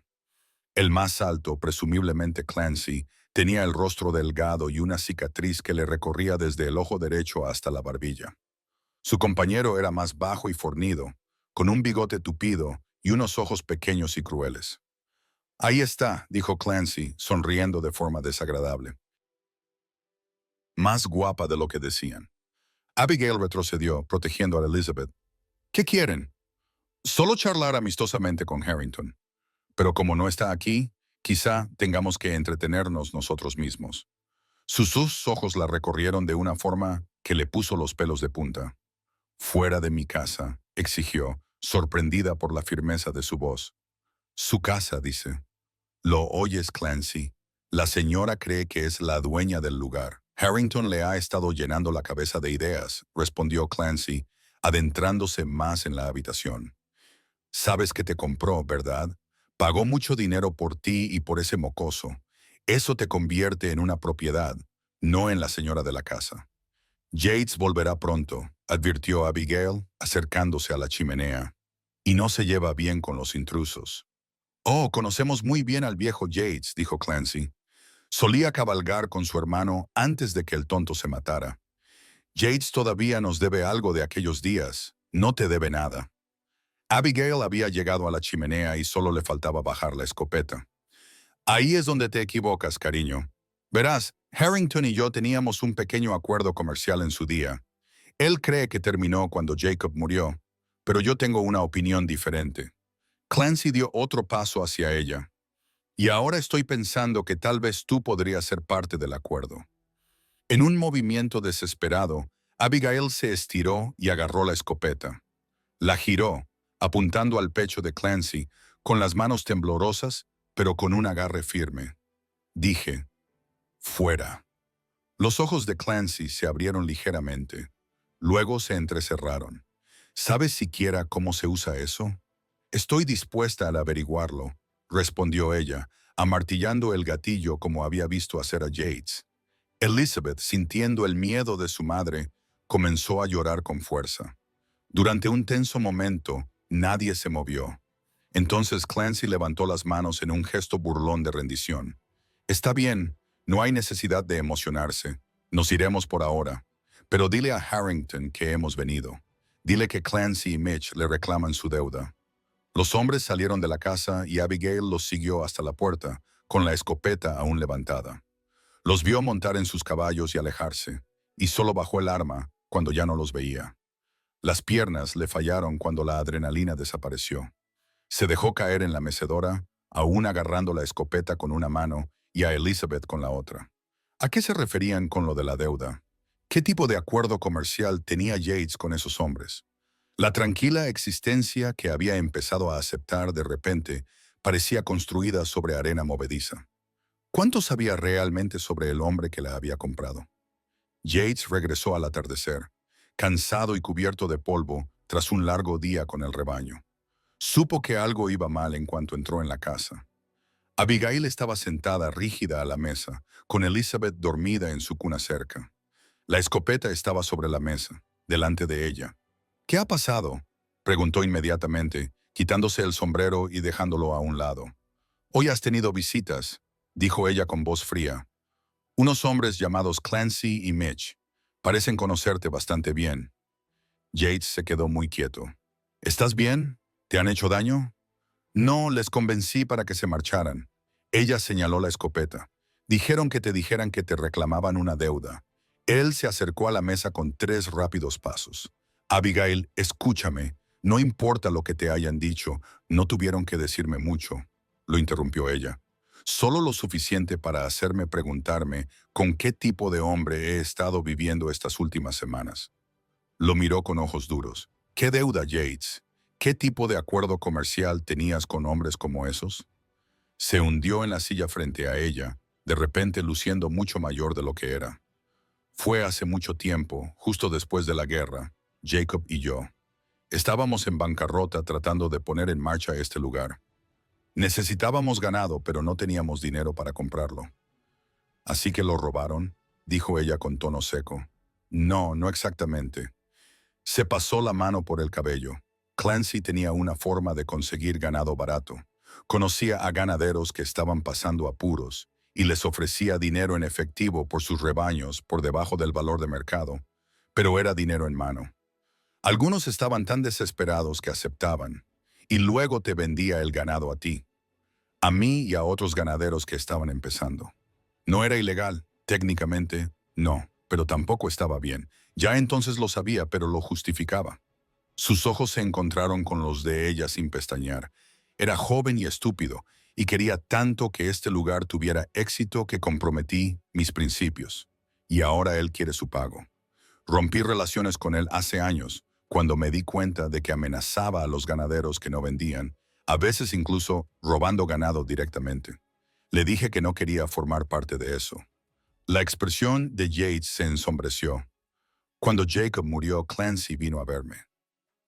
Speaker 1: El más alto, presumiblemente Clancy, tenía el rostro delgado y una cicatriz que le recorría desde el ojo derecho hasta la barbilla. Su compañero era más bajo y fornido, con un bigote tupido y unos ojos pequeños y crueles. «Ahí está», dijo Clancy, sonriendo de forma desagradable. Más guapa de lo que decían. Abigail retrocedió, protegiendo a Elizabeth. «¿Qué quieren?» «Solo charlar amistosamente con Harrington. Pero como no está aquí, quizá tengamos que entretenernos nosotros mismos». Sus ojos la recorrieron de una forma que le puso los pelos de punta. «Fuera de mi casa», exigió, sorprendida por la firmeza de su voz. «Su casa», dice. «Lo oyes, Clancy. La señora cree que es la dueña del lugar». «Harrington le ha estado llenando la cabeza de ideas», respondió Clancy, adentrándose más en la habitación. «Sabes que te compró, ¿verdad? Pagó mucho dinero por ti y por ese mocoso. Eso te convierte en una propiedad, no en la señora de la casa». «Yates volverá pronto», advirtió Abigail, acercándose a la chimenea. «Y no se lleva bien con los intrusos». Oh, conocemos muy bien al viejo Yates, dijo Clancy. Solía cabalgar con su hermano antes de que el tonto se matara. Yates todavía nos debe algo de aquellos días. No te debe nada. Abigail había llegado a la chimenea y solo le faltaba bajar la escopeta. Ahí es donde te equivocas, cariño. Verás, Harrington y yo teníamos un pequeño acuerdo comercial en su día. Él cree que terminó cuando Jacob murió, pero yo tengo una opinión diferente. Clancy dio otro paso hacia ella. Y ahora estoy pensando que tal vez tú podrías ser parte del acuerdo. En un movimiento desesperado, Abigail se estiró y agarró la escopeta. La giró, apuntando al pecho de Clancy, con las manos temblorosas, pero con un agarre firme. Dije, fuera. Los ojos de Clancy se abrieron ligeramente. Luego se entrecerraron. ¿Sabes siquiera cómo se usa eso? Estoy dispuesta a averiguarlo, respondió ella, amartillando el gatillo como había visto hacer a Yates. Elizabeth, sintiendo el miedo de su madre, comenzó a llorar con fuerza. Durante un tenso momento, nadie se movió. Entonces Clancy levantó las manos en un gesto burlón de rendición. Está bien, no hay necesidad de emocionarse. Nos iremos por ahora. Pero dile a Harrington que hemos venido. Dile que Clancy y Mitch le reclaman su deuda. Los hombres salieron de la casa y Abigail los siguió hasta la puerta, con la escopeta aún levantada. Los vio montar en sus caballos y alejarse, y solo bajó el arma cuando ya no los veía. Las piernas le fallaron cuando la adrenalina desapareció. Se dejó caer en la mecedora, aún agarrando la escopeta con una mano y a Elizabeth con la otra. ¿A qué se referían con lo de la deuda? ¿Qué tipo de acuerdo comercial tenía Yates con esos hombres? La tranquila existencia que había empezado a aceptar de repente parecía construida sobre arena movediza. ¿Cuánto sabía realmente sobre el hombre que la había comprado? Yates regresó al atardecer, cansado y cubierto de polvo tras un largo día con el rebaño. Supo que algo iba mal en cuanto entró en la casa. Abigail estaba sentada rígida a la mesa, con Elizabeth dormida en su cuna cerca. La escopeta estaba sobre la mesa, delante de ella. ¿Qué ha pasado?, preguntó inmediatamente, quitándose el sombrero y dejándolo a un lado. Hoy has tenido visitas, dijo ella con voz fría. Unos hombres llamados Clancy y Mitch. Parecen conocerte bastante bien. Yates se quedó muy quieto. ¿Estás bien? ¿Te han hecho daño? No, les convencí para que se marcharan. Ella señaló la escopeta. Dijeron que te dijeran que te reclamaban una deuda. Él se acercó a la mesa con 3 rápidos pasos. Abigail, escúchame. No importa lo que te hayan dicho, no tuvieron que decirme mucho, lo interrumpió ella. Solo lo suficiente para hacerme preguntarme con qué tipo de hombre he estado viviendo estas últimas semanas. Lo miró con ojos duros. ¿Qué deuda, Yates? ¿Qué tipo de acuerdo comercial tenías con hombres como esos? Se hundió en la silla frente a ella, de repente luciendo mucho mayor de lo que era. Fue hace mucho tiempo, justo después de la guerra, Jacob y yo. Estábamos en bancarrota tratando de poner en marcha este lugar. Necesitábamos ganado, pero no teníamos dinero para comprarlo. ¿Así que lo robaron?, dijo ella con tono seco. No, no exactamente. Se pasó la mano por el cabello. Clancy tenía una forma de conseguir ganado barato. Conocía a ganaderos que estaban pasando apuros y les ofrecía dinero en efectivo por sus rebaños por debajo del valor de mercado, pero era dinero en mano. Algunos estaban tan desesperados que aceptaban, y luego te vendía el ganado a ti, a mí y a otros ganaderos que estaban empezando. No era ilegal, técnicamente, no, pero tampoco estaba bien. Ya entonces lo sabía, pero lo justificaba. Sus ojos se encontraron con los de ella sin pestañear. Era joven y estúpido, y quería tanto que este lugar tuviera éxito que comprometí mis principios. Y ahora él quiere su pago. Rompí relaciones con él hace años, cuando me di cuenta de que amenazaba a los ganaderos que no vendían, a veces incluso robando ganado directamente. Le dije que no quería formar parte de eso. La expresión de Yates se ensombreció. Cuando Jacob murió, Clancy vino a verme.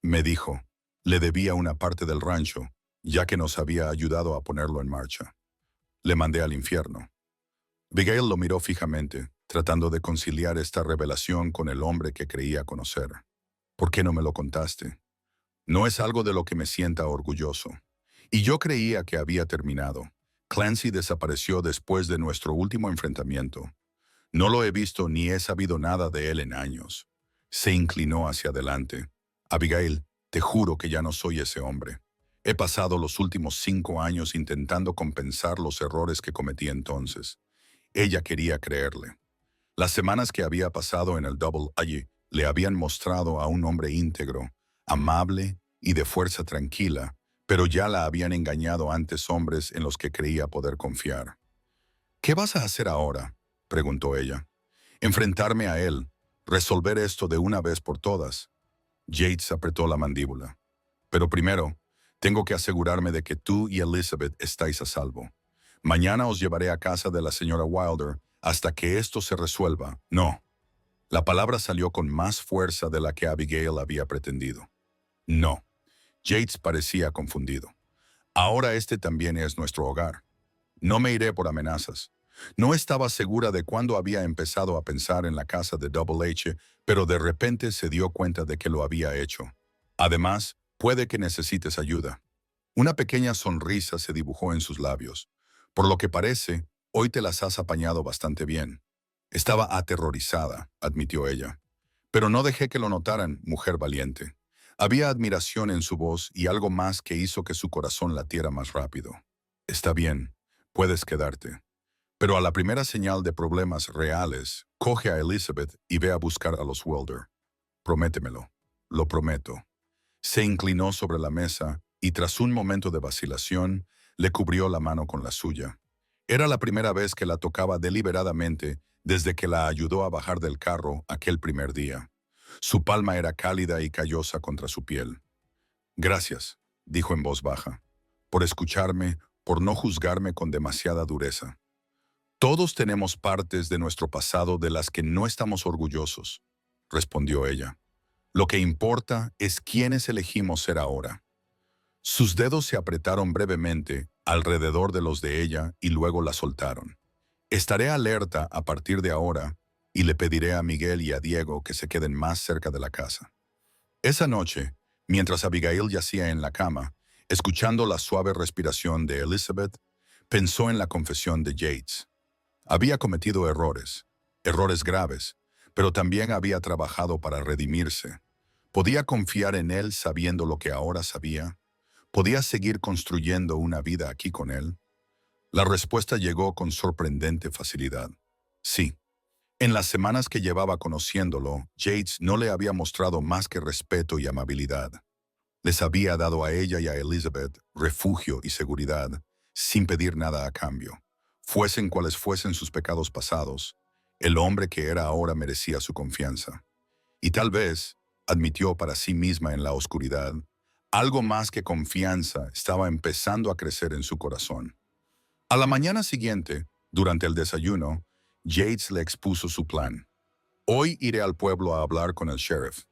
Speaker 1: Me dijo, le debía una parte del rancho, ya que nos había ayudado a ponerlo en marcha. Le mandé al infierno. Abigail lo miró fijamente, tratando de conciliar esta revelación con el hombre que creía conocer. ¿Por qué no me lo contaste? No es algo de lo que me sienta orgulloso. Y yo creía que había terminado. Clancy desapareció después de nuestro último enfrentamiento. No lo he visto ni he sabido nada de él en años. Se inclinó hacia adelante. Abigail, te juro que ya no soy ese hombre. He pasado los últimos 5 años intentando compensar los errores que cometí entonces. Ella quería creerle. Las semanas que había pasado en el Double allí le habían mostrado a un hombre íntegro, amable y de fuerza tranquila, pero ya la habían engañado antes hombres en los que creía poder confiar. ¿Qué vas a hacer ahora?, preguntó ella. Enfrentarme a él, resolver esto de una vez por todas. Yates apretó la mandíbula. Pero primero, tengo que asegurarme de que tú y Elizabeth estáis a salvo. Mañana os llevaré a casa de la señora Wilder hasta que esto se resuelva. No. La palabra salió con más fuerza de la que Abigail había pretendido. No. Yates parecía confundido. Ahora este también es nuestro hogar. No me iré por amenazas. No estaba segura de cuándo había empezado a pensar en la casa de Double H, pero de repente se dio cuenta de que lo había hecho. Además, puede que necesites ayuda. Una pequeña sonrisa se dibujó en sus labios. Por lo que parece, hoy te las has apañado bastante bien. Estaba aterrorizada, admitió ella. Pero no dejé que lo notaran, mujer valiente. Había admiración en su voz y algo más que hizo que su corazón latiera más rápido. Está bien, puedes quedarte. Pero a la primera señal de problemas reales, coge a Elizabeth y ve a buscar a los Wilder. Prométemelo. Lo prometo. Se inclinó sobre la mesa y tras un momento de vacilación, le cubrió la mano con la suya. Era la primera vez que la tocaba deliberadamente desde que la ayudó a bajar del carro aquel primer día. Su palma era cálida y callosa contra su piel. Gracias, dijo en voz baja, por escucharme, por no juzgarme con demasiada dureza. Todos tenemos partes de nuestro pasado de las que no estamos orgullosos, respondió ella. Lo que importa es quiénes elegimos ser ahora. Sus dedos se apretaron brevemente alrededor de los de ella y luego la soltaron. Estaré alerta a partir de ahora y le pediré a Miguel y a Diego que se queden más cerca de la casa. Esa noche, mientras Abigail yacía en la cama, escuchando la suave respiración de Elizabeth, pensó en la confesión de Yates. Había cometido errores graves, pero también había trabajado para redimirse. ¿Podía confiar en él sabiendo lo que ahora sabía? ¿Podía seguir construyendo una vida aquí con él? La respuesta llegó con sorprendente facilidad. Sí. En las semanas que llevaba conociéndolo, Yates no le había mostrado más que respeto y amabilidad. Les había dado a ella y a Elizabeth refugio y seguridad, sin pedir nada a cambio. Fuesen cuales fuesen sus pecados pasados, el hombre que era ahora merecía su confianza. Y tal vez, admitió para sí misma en la oscuridad, algo más que confianza estaba empezando a crecer en su corazón. A la mañana siguiente, durante el desayuno, Yates le expuso su plan. Hoy iré al pueblo a hablar con el sheriff.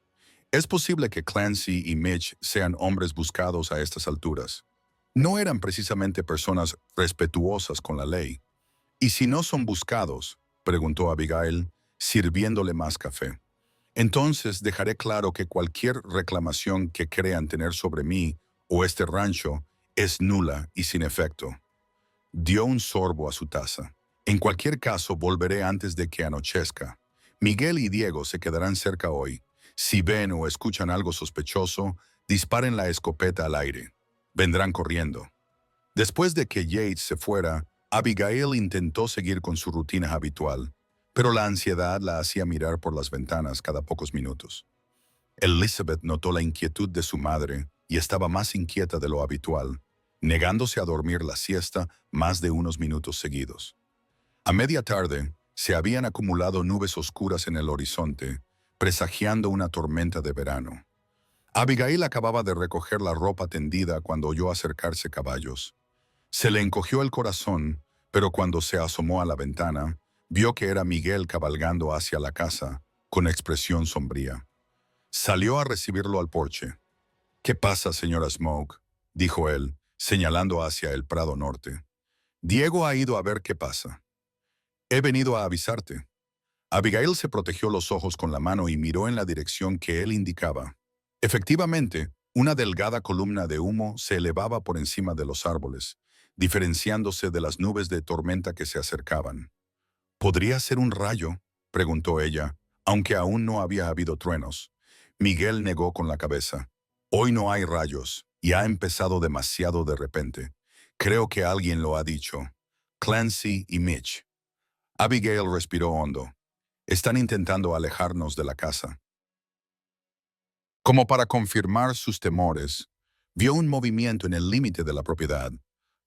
Speaker 1: Es posible que Clancy y Mitch sean hombres buscados a estas alturas. No eran precisamente personas respetuosas con la ley. ¿Y si no son buscados?, preguntó Abigail, sirviéndole más café. Entonces dejaré claro que cualquier reclamación que crean tener sobre mí o este rancho es nula y sin efecto. Dio un sorbo a su taza. En cualquier caso, volveré antes de que anochezca. Miguel y Diego se quedarán cerca hoy. Si ven o escuchan algo sospechoso, disparen la escopeta al aire. Vendrán corriendo. Después de que Yates se fuera, Abigail intentó seguir con su rutina habitual, pero la ansiedad la hacía mirar por las ventanas cada pocos minutos. Elizabeth notó la inquietud de su madre y estaba más inquieta de lo habitual, negándose a dormir la siesta más de unos minutos seguidos. A media tarde, se habían acumulado nubes oscuras en el horizonte, presagiando una tormenta de verano. Abigail acababa de recoger la ropa tendida cuando oyó acercarse caballos. Se le encogió el corazón, pero cuando se asomó a la ventana, vio que era Miguel cabalgando hacia la casa, con expresión sombría. Salió a recibirlo al porche. «¿Qué pasa, señora Smoke?», dijo él, señalando hacia el Prado Norte. «Diego ha ido a ver qué pasa». «He venido a avisarte». Abigail se protegió los ojos con la mano y miró en la dirección que él indicaba. Efectivamente, Una delgada columna de humo se elevaba por encima de los árboles, diferenciándose de las nubes de tormenta que se acercaban. ¿Podría ser un rayo?, preguntó ella, aunque aún no había habido truenos. Miguel negó con la cabeza. Hoy no hay rayos, y ha empezado demasiado de repente. Creo que alguien lo ha dicho. Clancy y Mitch. Abigail respiró hondo. Están intentando alejarnos de la casa. Como para confirmar sus temores, vio un movimiento en el límite de la propiedad.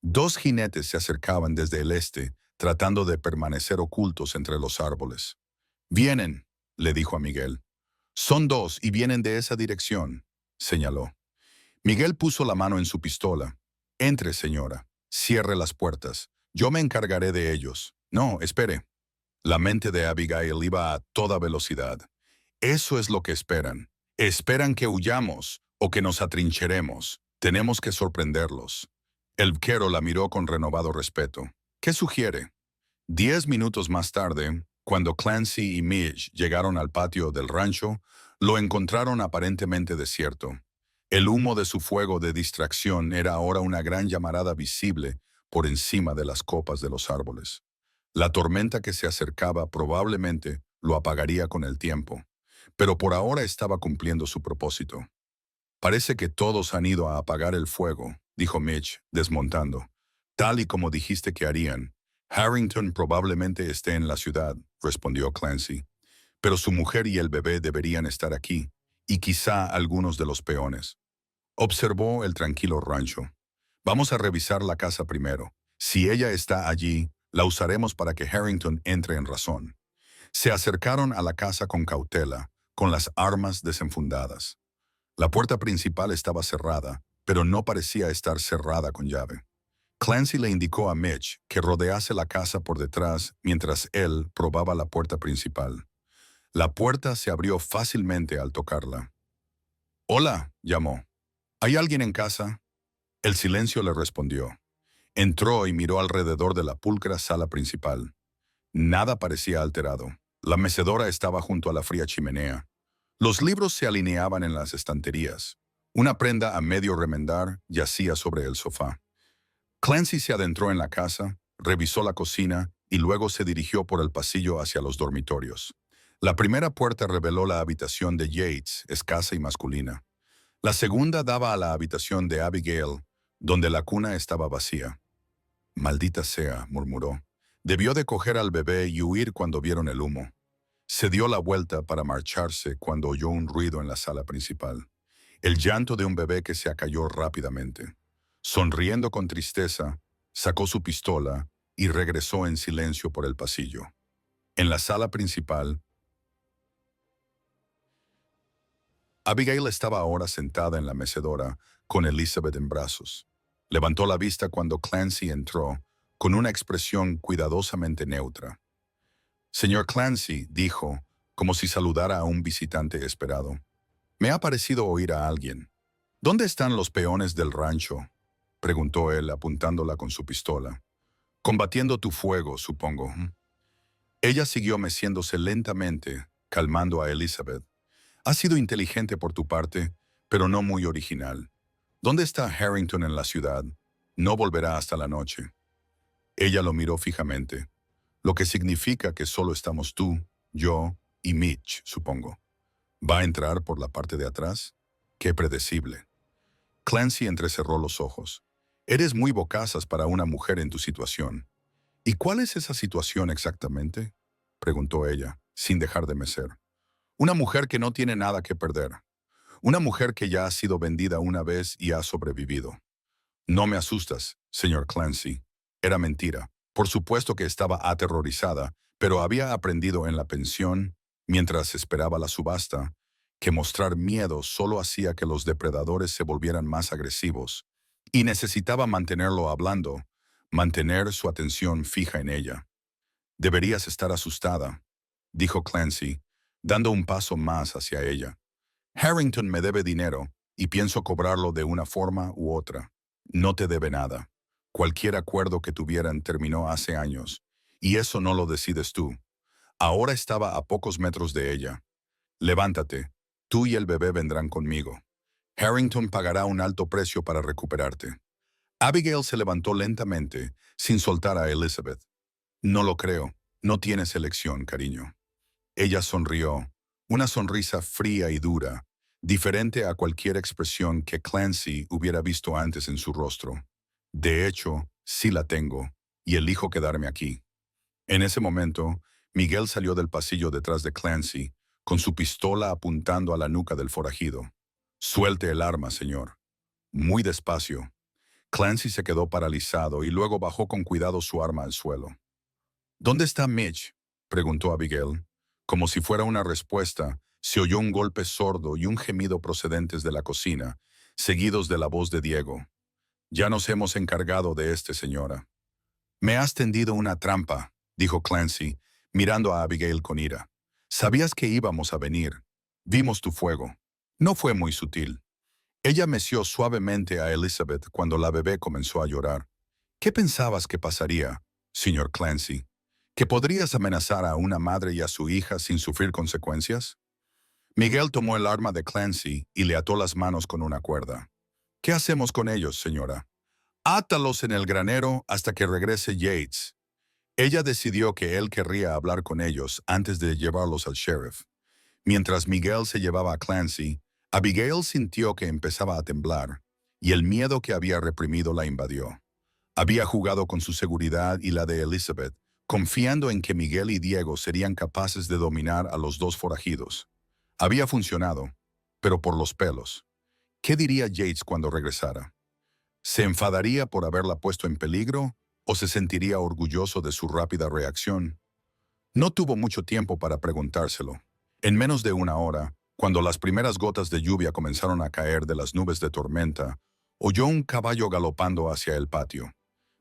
Speaker 1: Dos jinetes se acercaban desde el este, tratando de permanecer ocultos entre los árboles. «Vienen», le dijo a Miguel. «Son dos y vienen de esa dirección», señaló. Miguel puso la mano en su pistola. «Entre, señora. Cierre las puertas. Yo me encargaré de ellos». «No, espere». La mente de Abigail iba a toda velocidad. «Eso es lo que esperan. Esperan que huyamos o que nos atrincheremos. Tenemos que sorprenderlos». El vaquero la miró con renovado respeto. «¿Qué sugiere?» 10 minutos más tarde, cuando Clancy y Mitch llegaron al patio del rancho, lo encontraron aparentemente desierto. El humo de su fuego de distracción era ahora una gran llamarada visible por encima de las copas de los árboles. La tormenta que se acercaba probablemente lo apagaría con el tiempo, pero por ahora estaba cumpliendo su propósito. «Parece que todos han ido a apagar el fuego», dijo Mitch, desmontando. «Tal y como dijiste que harían. Harrington probablemente esté en la ciudad», respondió Clancy. «Pero su mujer y el bebé deberían estar aquí, y quizá algunos de los peones». Observó el tranquilo rancho. «Vamos a revisar la casa primero. Si ella está allí, la usaremos para que Harrington entre en razón». Se acercaron a la casa con cautela, con las armas desenfundadas. La puerta principal estaba cerrada, pero no parecía estar cerrada con llave. Clancy le indicó a Mitch que rodease la casa por detrás mientras él probaba la puerta principal. La puerta se abrió fácilmente al tocarla. «Hola», llamó. «¿Hay alguien en casa?» El silencio le respondió. Entró y miró alrededor de la pulcra sala principal. Nada parecía alterado. La mecedora estaba junto a la fría chimenea. Los libros se alineaban en las estanterías. Una prenda a medio remendar yacía sobre el sofá. Clancy se adentró en la casa, revisó la cocina y luego se dirigió por el pasillo hacia los dormitorios. La primera puerta reveló la habitación de Yates, escasa y masculina. La segunda daba a la habitación de Abigail, donde la cuna estaba vacía. «Maldita sea», murmuró. «Debió de coger al bebé y huir cuando vieron el humo». Se dio la vuelta para marcharse cuando oyó un ruido en la sala principal. El llanto de un bebé que se acalló rápidamente. Sonriendo con tristeza, sacó su pistola y regresó en silencio por el pasillo. En la sala principal, Abigail estaba ahora sentada en la mecedora con Elizabeth en brazos. Levantó la vista cuando Clancy entró, con una expresión cuidadosamente neutra. «Señor Clancy», dijo, como si saludara a un visitante esperado. «Me ha parecido oír a alguien». «¿Dónde están los peones del rancho?», preguntó él apuntándola con su pistola. «Combatiendo tu fuego, supongo». Ella siguió meciéndose lentamente, calmando a Elizabeth. «Ha sido inteligente por tu parte, pero no muy original. ¿Dónde está Harrington en la ciudad? No volverá hasta la noche». Ella lo miró fijamente. «Lo que significa que solo estamos tú, yo y Mitch, supongo. ¿Va a entrar por la parte de atrás? Qué predecible». Clancy entrecerró los ojos. «Eres muy bocazas para una mujer en tu situación». «¿Y cuál es esa situación exactamente?», preguntó ella, sin dejar de mecer. «Una mujer que no tiene nada que perder. Una mujer que ya ha sido vendida una vez y ha sobrevivido». «No me asustas, señor Clancy». Era mentira. Por supuesto que estaba aterrorizada, pero había aprendido en la pensión, mientras esperaba la subasta, que mostrar miedo solo hacía que los depredadores se volvieran más agresivos, y necesitaba mantenerlo hablando, mantener su atención fija en ella. «Deberías estar asustada», dijo Clancy, dando un paso más hacia ella. «Harrington me debe dinero, y pienso cobrarlo de una forma u otra». «No te debe nada. Cualquier acuerdo que tuvieran terminó hace años, y eso no lo decides tú». Ahora estaba a pocos metros de ella. «Levántate. Tú y el bebé vendrán conmigo». Harrington pagará un alto precio para recuperarte. Abigail se levantó lentamente, sin soltar a Elizabeth. No lo creo. No tienes elección, cariño. Ella sonrió, una sonrisa fría y dura, diferente a cualquier expresión que Clancy hubiera visto antes en su rostro. De hecho, sí la tengo, y elijo quedarme aquí. En ese momento, Miguel salió del pasillo detrás de Clancy, con su pistola apuntando a la nuca del forajido. Suelte el arma, señor. Muy despacio. Clancy se quedó paralizado y luego bajó con cuidado su arma al suelo. ¿Dónde está Mitch?, preguntó Abigail. Como si fuera una respuesta, se oyó un golpe sordo y un gemido procedentes de la cocina, seguidos de la voz de Diego. Ya nos hemos encargado de este, señora. Me has tendido una trampa, dijo Clancy, mirando a Abigail con ira. Sabías que íbamos a venir. Vimos tu fuego. No fue muy sutil. Ella meció suavemente a Elizabeth cuando la bebé comenzó a llorar. ¿Qué pensabas que pasaría, señor Clancy? ¿Que podrías amenazar a una madre y a su hija sin sufrir consecuencias? Miguel tomó el arma de Clancy y le ató las manos con una cuerda. ¿Qué hacemos con ellos, señora? Átalos en el granero hasta que regrese Yates. Ella decidió que él querría hablar con ellos antes de llevarlos al sheriff. Mientras Miguel se llevaba a Clancy, Abigail sintió que empezaba a temblar, y el miedo que había reprimido la invadió. Había jugado con su seguridad y la de Elizabeth, confiando en que Miguel y Diego serían capaces de dominar a los dos forajidos. Había funcionado, pero por los pelos. ¿Qué diría Yates cuando regresara? ¿Se enfadaría por haberla puesto en peligro o se sentiría orgulloso de su rápida reacción? No tuvo mucho tiempo para preguntárselo. En menos de una hora, cuando las primeras gotas de lluvia comenzaron a caer de las nubes de tormenta, oyó un caballo galopando hacia el patio.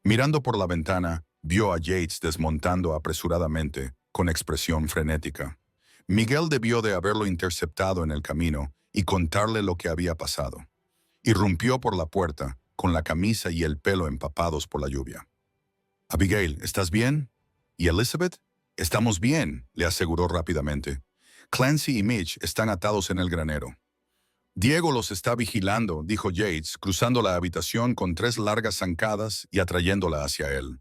Speaker 1: Mirando por la ventana, vio a Yates desmontando apresuradamente, con expresión frenética. Miguel debió de haberlo interceptado en el camino y contarle lo que había pasado. Irrumpió por la puerta, con la camisa y el pelo empapados por la lluvia. «Abigail, ¿estás bien?» «¿Y Elizabeth?» «Estamos bien», le aseguró rápidamente. «Clancy y Mitch están atados en el granero». «Diego los está vigilando», dijo Yates, cruzando la habitación con 3 largas zancadas y atrayéndola hacia él.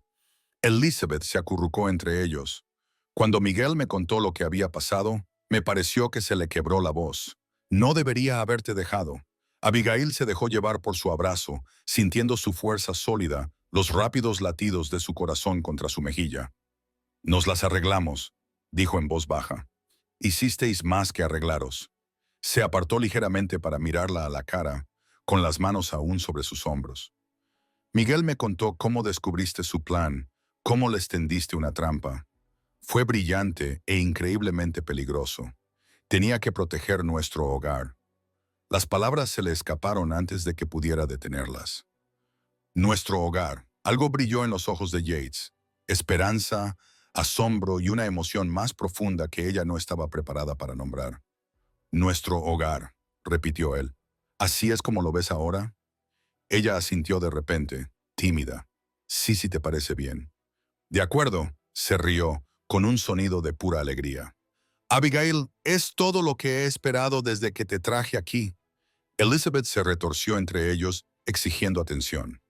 Speaker 1: Elizabeth se acurrucó entre ellos. Cuando Miguel me contó lo que había pasado, me pareció que se le quebró la voz. «No debería haberte dejado». Abigail se dejó llevar por su abrazo, sintiendo su fuerza sólida, los rápidos latidos de su corazón contra su mejilla. «Nos las arreglamos», dijo en voz baja. «Hicisteis más que arreglaros». Se apartó ligeramente para mirarla a la cara, con las manos aún sobre sus hombros. «Miguel me contó cómo descubriste su plan, cómo les tendiste una trampa. Fue brillante e increíblemente peligroso. Tenía que proteger nuestro hogar». Las palabras se le escaparon antes de que pudiera detenerlas. Nuestro hogar. Algo brilló en los ojos de Yates. Esperanza, asombro y una emoción más profunda que ella no estaba preparada para nombrar. «Nuestro hogar», repitió él. «¿Así es como lo ves ahora?» Ella asintió de repente, tímida. «Sí, si te parece bien». «De acuerdo», se rió, con un sonido de pura alegría. «Abigail, es todo lo que he esperado desde que te traje aquí». Elizabeth se retorció entre ellos, exigiendo atención.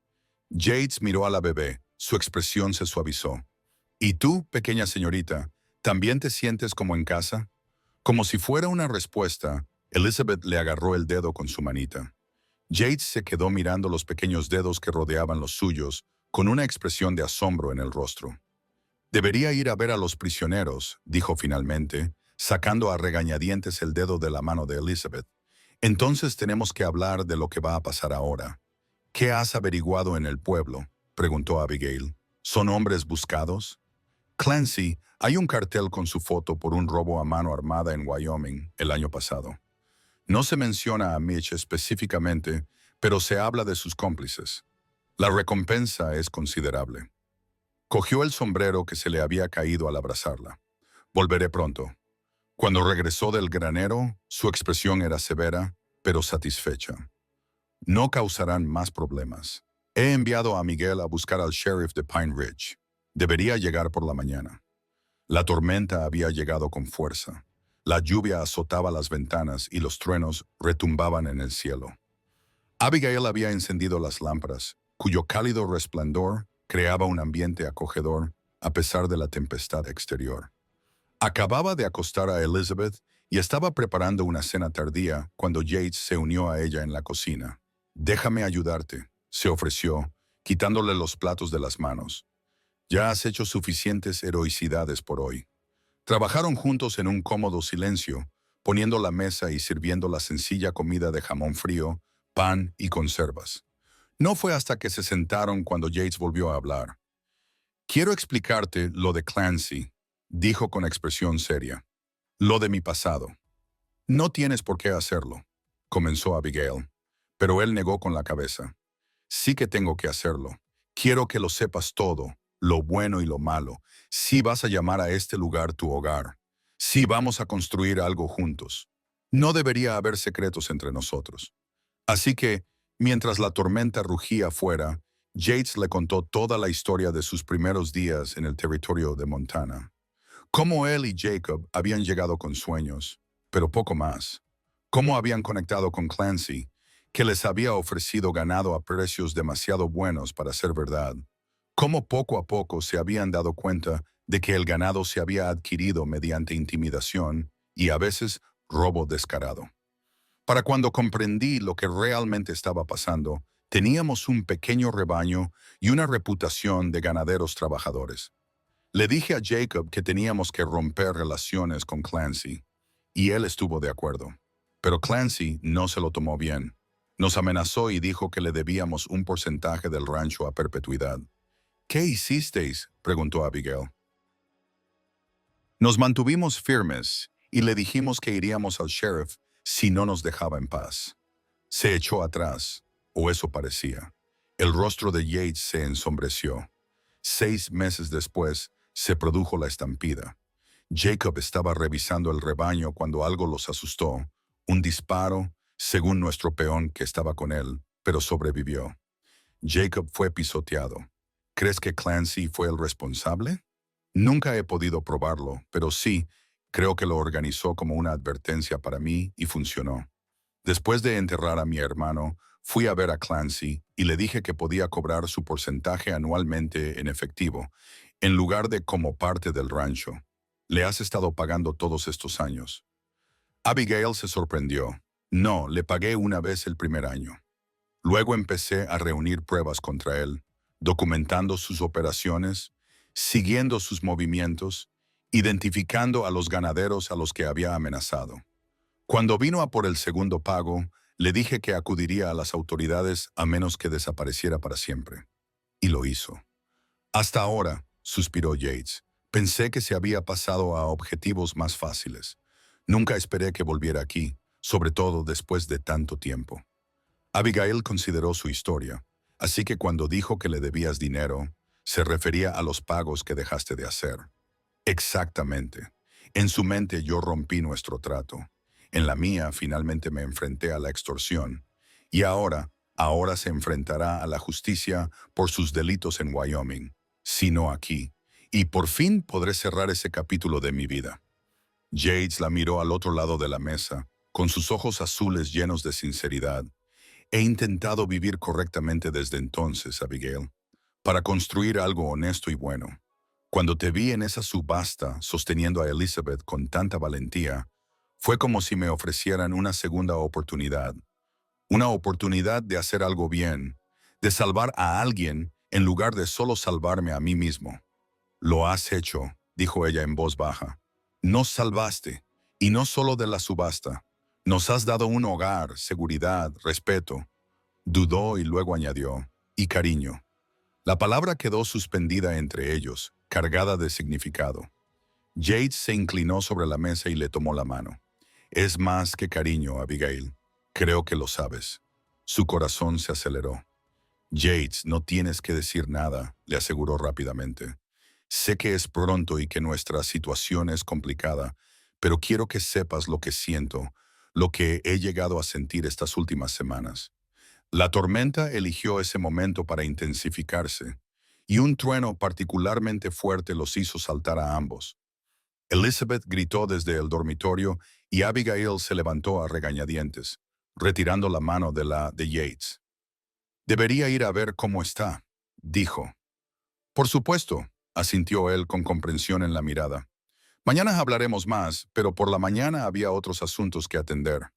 Speaker 1: Yates miró a la bebé, su expresión se suavizó. «¿Y tú, pequeña señorita, también te sientes como en casa?» Como si fuera una respuesta, Elizabeth le agarró el dedo con su manita. Yates se quedó mirando los pequeños dedos que rodeaban los suyos, con una expresión de asombro en el rostro. «Debería ir a ver a los prisioneros», dijo finalmente, sacando a regañadientes el dedo de la mano de Elizabeth. «Entonces tenemos que hablar de lo que va a pasar ahora». «¿Qué has averiguado en el pueblo?», preguntó Abigail. «¿Son hombres buscados?» «Clancy, hay un cartel con su foto por un robo a mano armada en Wyoming el año pasado. No se menciona a Mitch específicamente, pero se habla de sus cómplices. La recompensa es considerable». Cogió el sombrero que se le había caído al abrazarla. «Volveré pronto». Cuando regresó del granero, su expresión era severa, pero satisfecha. «No causarán más problemas. He enviado a Miguel a buscar al sheriff de Pine Ridge. Debería llegar por la mañana». La tormenta había llegado con fuerza. La lluvia azotaba las ventanas y los truenos retumbaban en el cielo. Abigail había encendido las lámparas, cuyo cálido resplandor creaba un ambiente acogedor a pesar de la tempestad exterior. Acababa de acostar a Elizabeth y estaba preparando una cena tardía cuando Yates se unió a ella en la cocina. «Déjame ayudarte», se ofreció, quitándole los platos de las manos. «Ya has hecho suficientes heroicidades por hoy». Trabajaron juntos en un cómodo silencio, poniendo la mesa y sirviendo la sencilla comida de jamón frío, pan y conservas. No fue hasta que se sentaron cuando Yates volvió a hablar. «Quiero explicarte lo de Clancy», dijo con expresión seria. «Lo de mi pasado». «No tienes por qué hacerlo», comenzó Abigail, pero él negó con la cabeza. «Sí que tengo que hacerlo. Quiero que lo sepas todo, lo bueno y lo malo. Sí vas a llamar a este lugar tu hogar. Sí vamos a construir algo juntos. No debería haber secretos entre nosotros». Así que, mientras la tormenta rugía afuera, Yates le contó toda la historia de sus primeros días en el territorio de Montana. Cómo él y Jacob habían llegado con sueños, pero poco más. Cómo habían conectado con Clancy, que les había ofrecido ganado a precios demasiado buenos para ser verdad. Cómo poco a poco se habían dado cuenta de que el ganado se había adquirido mediante intimidación y a veces robo descarado. Para cuando comprendí lo que realmente estaba pasando, teníamos un pequeño rebaño y una reputación de ganaderos trabajadores. Le dije a Jacob que teníamos que romper relaciones con Clancy, y él estuvo de acuerdo. Pero Clancy no se lo tomó bien. Nos amenazó y dijo que le debíamos un porcentaje del rancho a perpetuidad. «¿Qué hicisteis?», preguntó Abigail. Nos mantuvimos firmes y le dijimos que iríamos al sheriff si no nos dejaba en paz. Se echó atrás, o eso parecía. El rostro de Yates se ensombreció. 6 meses después, se produjo la estampida. Jacob estaba revisando el rebaño cuando algo los asustó. Un disparo, según nuestro peón que estaba con él, pero sobrevivió. Jacob fue pisoteado. ¿Crees que Clancy fue el responsable? Nunca he podido probarlo, pero sí, creo que lo organizó como una advertencia para mí y funcionó. Después de enterrar a mi hermano, fui a ver a Clancy y le dije que podía cobrar su porcentaje anualmente en efectivo, en lugar de como parte del rancho. «¿Le has estado pagando todos estos años?». Abigail se sorprendió. «No, le pagué una vez el primer año». Luego empecé a reunir pruebas contra él, documentando sus operaciones, siguiendo sus movimientos, identificando a los ganaderos a los que había amenazado. Cuando vino a por el segundo pago, le dije que acudiría a las autoridades a menos que desapareciera para siempre. Y lo hizo. «Hasta ahora», suspiró Yates, «pensé que se había pasado a objetivos más fáciles. Nunca esperé que volviera aquí, sobre todo después de tanto tiempo». Abigail consideró su historia, así que cuando dijo que le debías dinero, se refería a los pagos que dejaste de hacer. Exactamente. En su mente yo rompí nuestro trato. En la mía finalmente me enfrenté a la extorsión. Y ahora se enfrentará a la justicia por sus delitos en Wyoming, sino aquí. Y por fin podré cerrar ese capítulo de mi vida. Yates la miró al otro lado de la mesa, con sus ojos azules llenos de sinceridad. «He intentado vivir correctamente desde entonces, Abigail, para construir algo honesto y bueno. Cuando te vi en esa subasta sosteniendo a Elizabeth con tanta valentía, fue como si me ofrecieran una segunda oportunidad. Una oportunidad de hacer algo bien, de salvar a alguien en lugar de solo salvarme a mí mismo». «Lo has hecho», dijo ella en voz baja. «Nos salvaste, y no solo de la subasta. Nos has dado un hogar, seguridad, respeto». Dudó y luego añadió, «y cariño». La palabra quedó suspendida entre ellos, cargada de significado. Yates se inclinó sobre la mesa y le tomó la mano. «Es más que cariño, Abigail. Creo que lo sabes». Su corazón se aceleró. «Yates, no tienes que decir nada», le aseguró rápidamente. «Sé que es pronto y que nuestra situación es complicada, pero quiero que sepas lo que siento, lo que he llegado a sentir estas últimas semanas». La tormenta eligió ese momento para intensificarse, y un trueno particularmente fuerte los hizo saltar a ambos. Elizabeth gritó desde el dormitorio y Abigail se levantó a regañadientes. retirando la mano de la de Yates. Debería ir a ver cómo está, dijo. Por supuesto, asintió él con comprensión en la mirada. Mañana hablaremos más, pero por la mañana había otros asuntos que atender.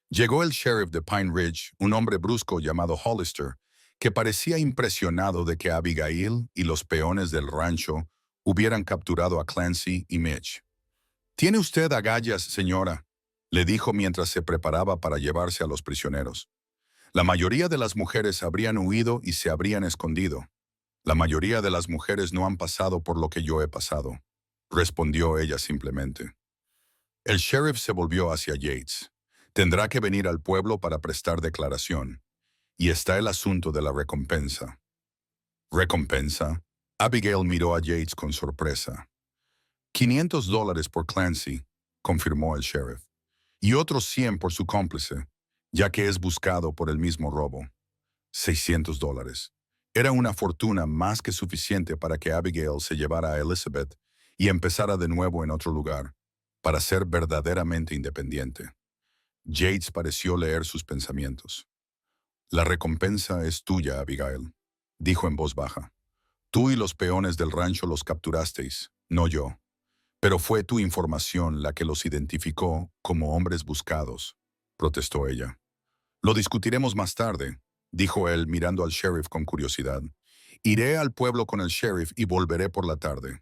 Speaker 1: Llegó el sheriff de Pine Ridge, un hombre brusco llamado Hollister, que parecía impresionado de que Abigail y los peones del rancho hubieran capturado a Clancy y Mitch. «Tiene usted agallas, señora», le dijo mientras se preparaba para llevarse a los prisioneros. La mayoría de las mujeres habrían huido y se habrían escondido. La mayoría de las mujeres no han pasado por lo que yo he pasado, respondió ella simplemente. El sheriff se volvió hacia Yates. Tendrá que venir al pueblo para prestar declaración. Y está el asunto de la recompensa. ¿Recompensa? Abigail miró a Yates con sorpresa. $500 por Clancy, confirmó el sheriff. Y otros 100 por su cómplice, ya que es buscado por el mismo robo. $600. Era una fortuna más que suficiente para que Abigail se llevara a Elizabeth y empezara de nuevo en otro lugar, para ser verdaderamente independiente. Yates pareció leer sus pensamientos. «La recompensa es tuya, Abigail», dijo en voz baja. «Tú y los peones del rancho los capturasteis, no yo. Pero fue tu información la que los identificó como hombres buscados», protestó ella. «Lo discutiremos más tarde», dijo él mirando al sheriff con curiosidad. «Iré al pueblo con el sheriff y volveré por la tarde».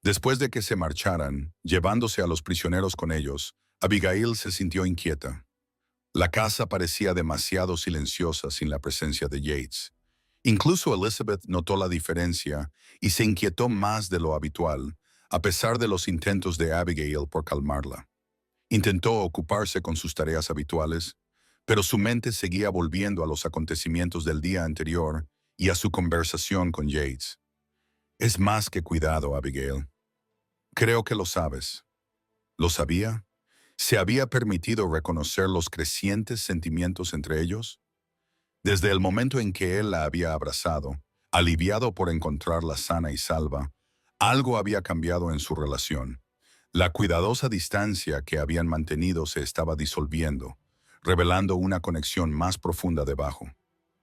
Speaker 1: Después de que se marcharan, llevándose a los prisioneros con ellos, Abigail se sintió inquieta. La casa parecía demasiado silenciosa sin la presencia de Yates. Incluso Elizabeth notó la diferencia y se inquietó más de lo habitual, a pesar de los intentos de Abigail por calmarla. Intentó ocuparse con sus tareas habituales, pero su mente seguía volviendo a los acontecimientos del día anterior y a su conversación con Yates. «Es más que cuidado, Abigail. Creo que lo sabes». ¿Lo sabía? ¿Se había permitido reconocer los crecientes sentimientos entre ellos? Desde el momento en que él la había abrazado, aliviado por encontrarla sana y salva, algo había cambiado en su relación. La cuidadosa distancia que habían mantenido se estaba disolviendo, revelando una conexión más profunda debajo.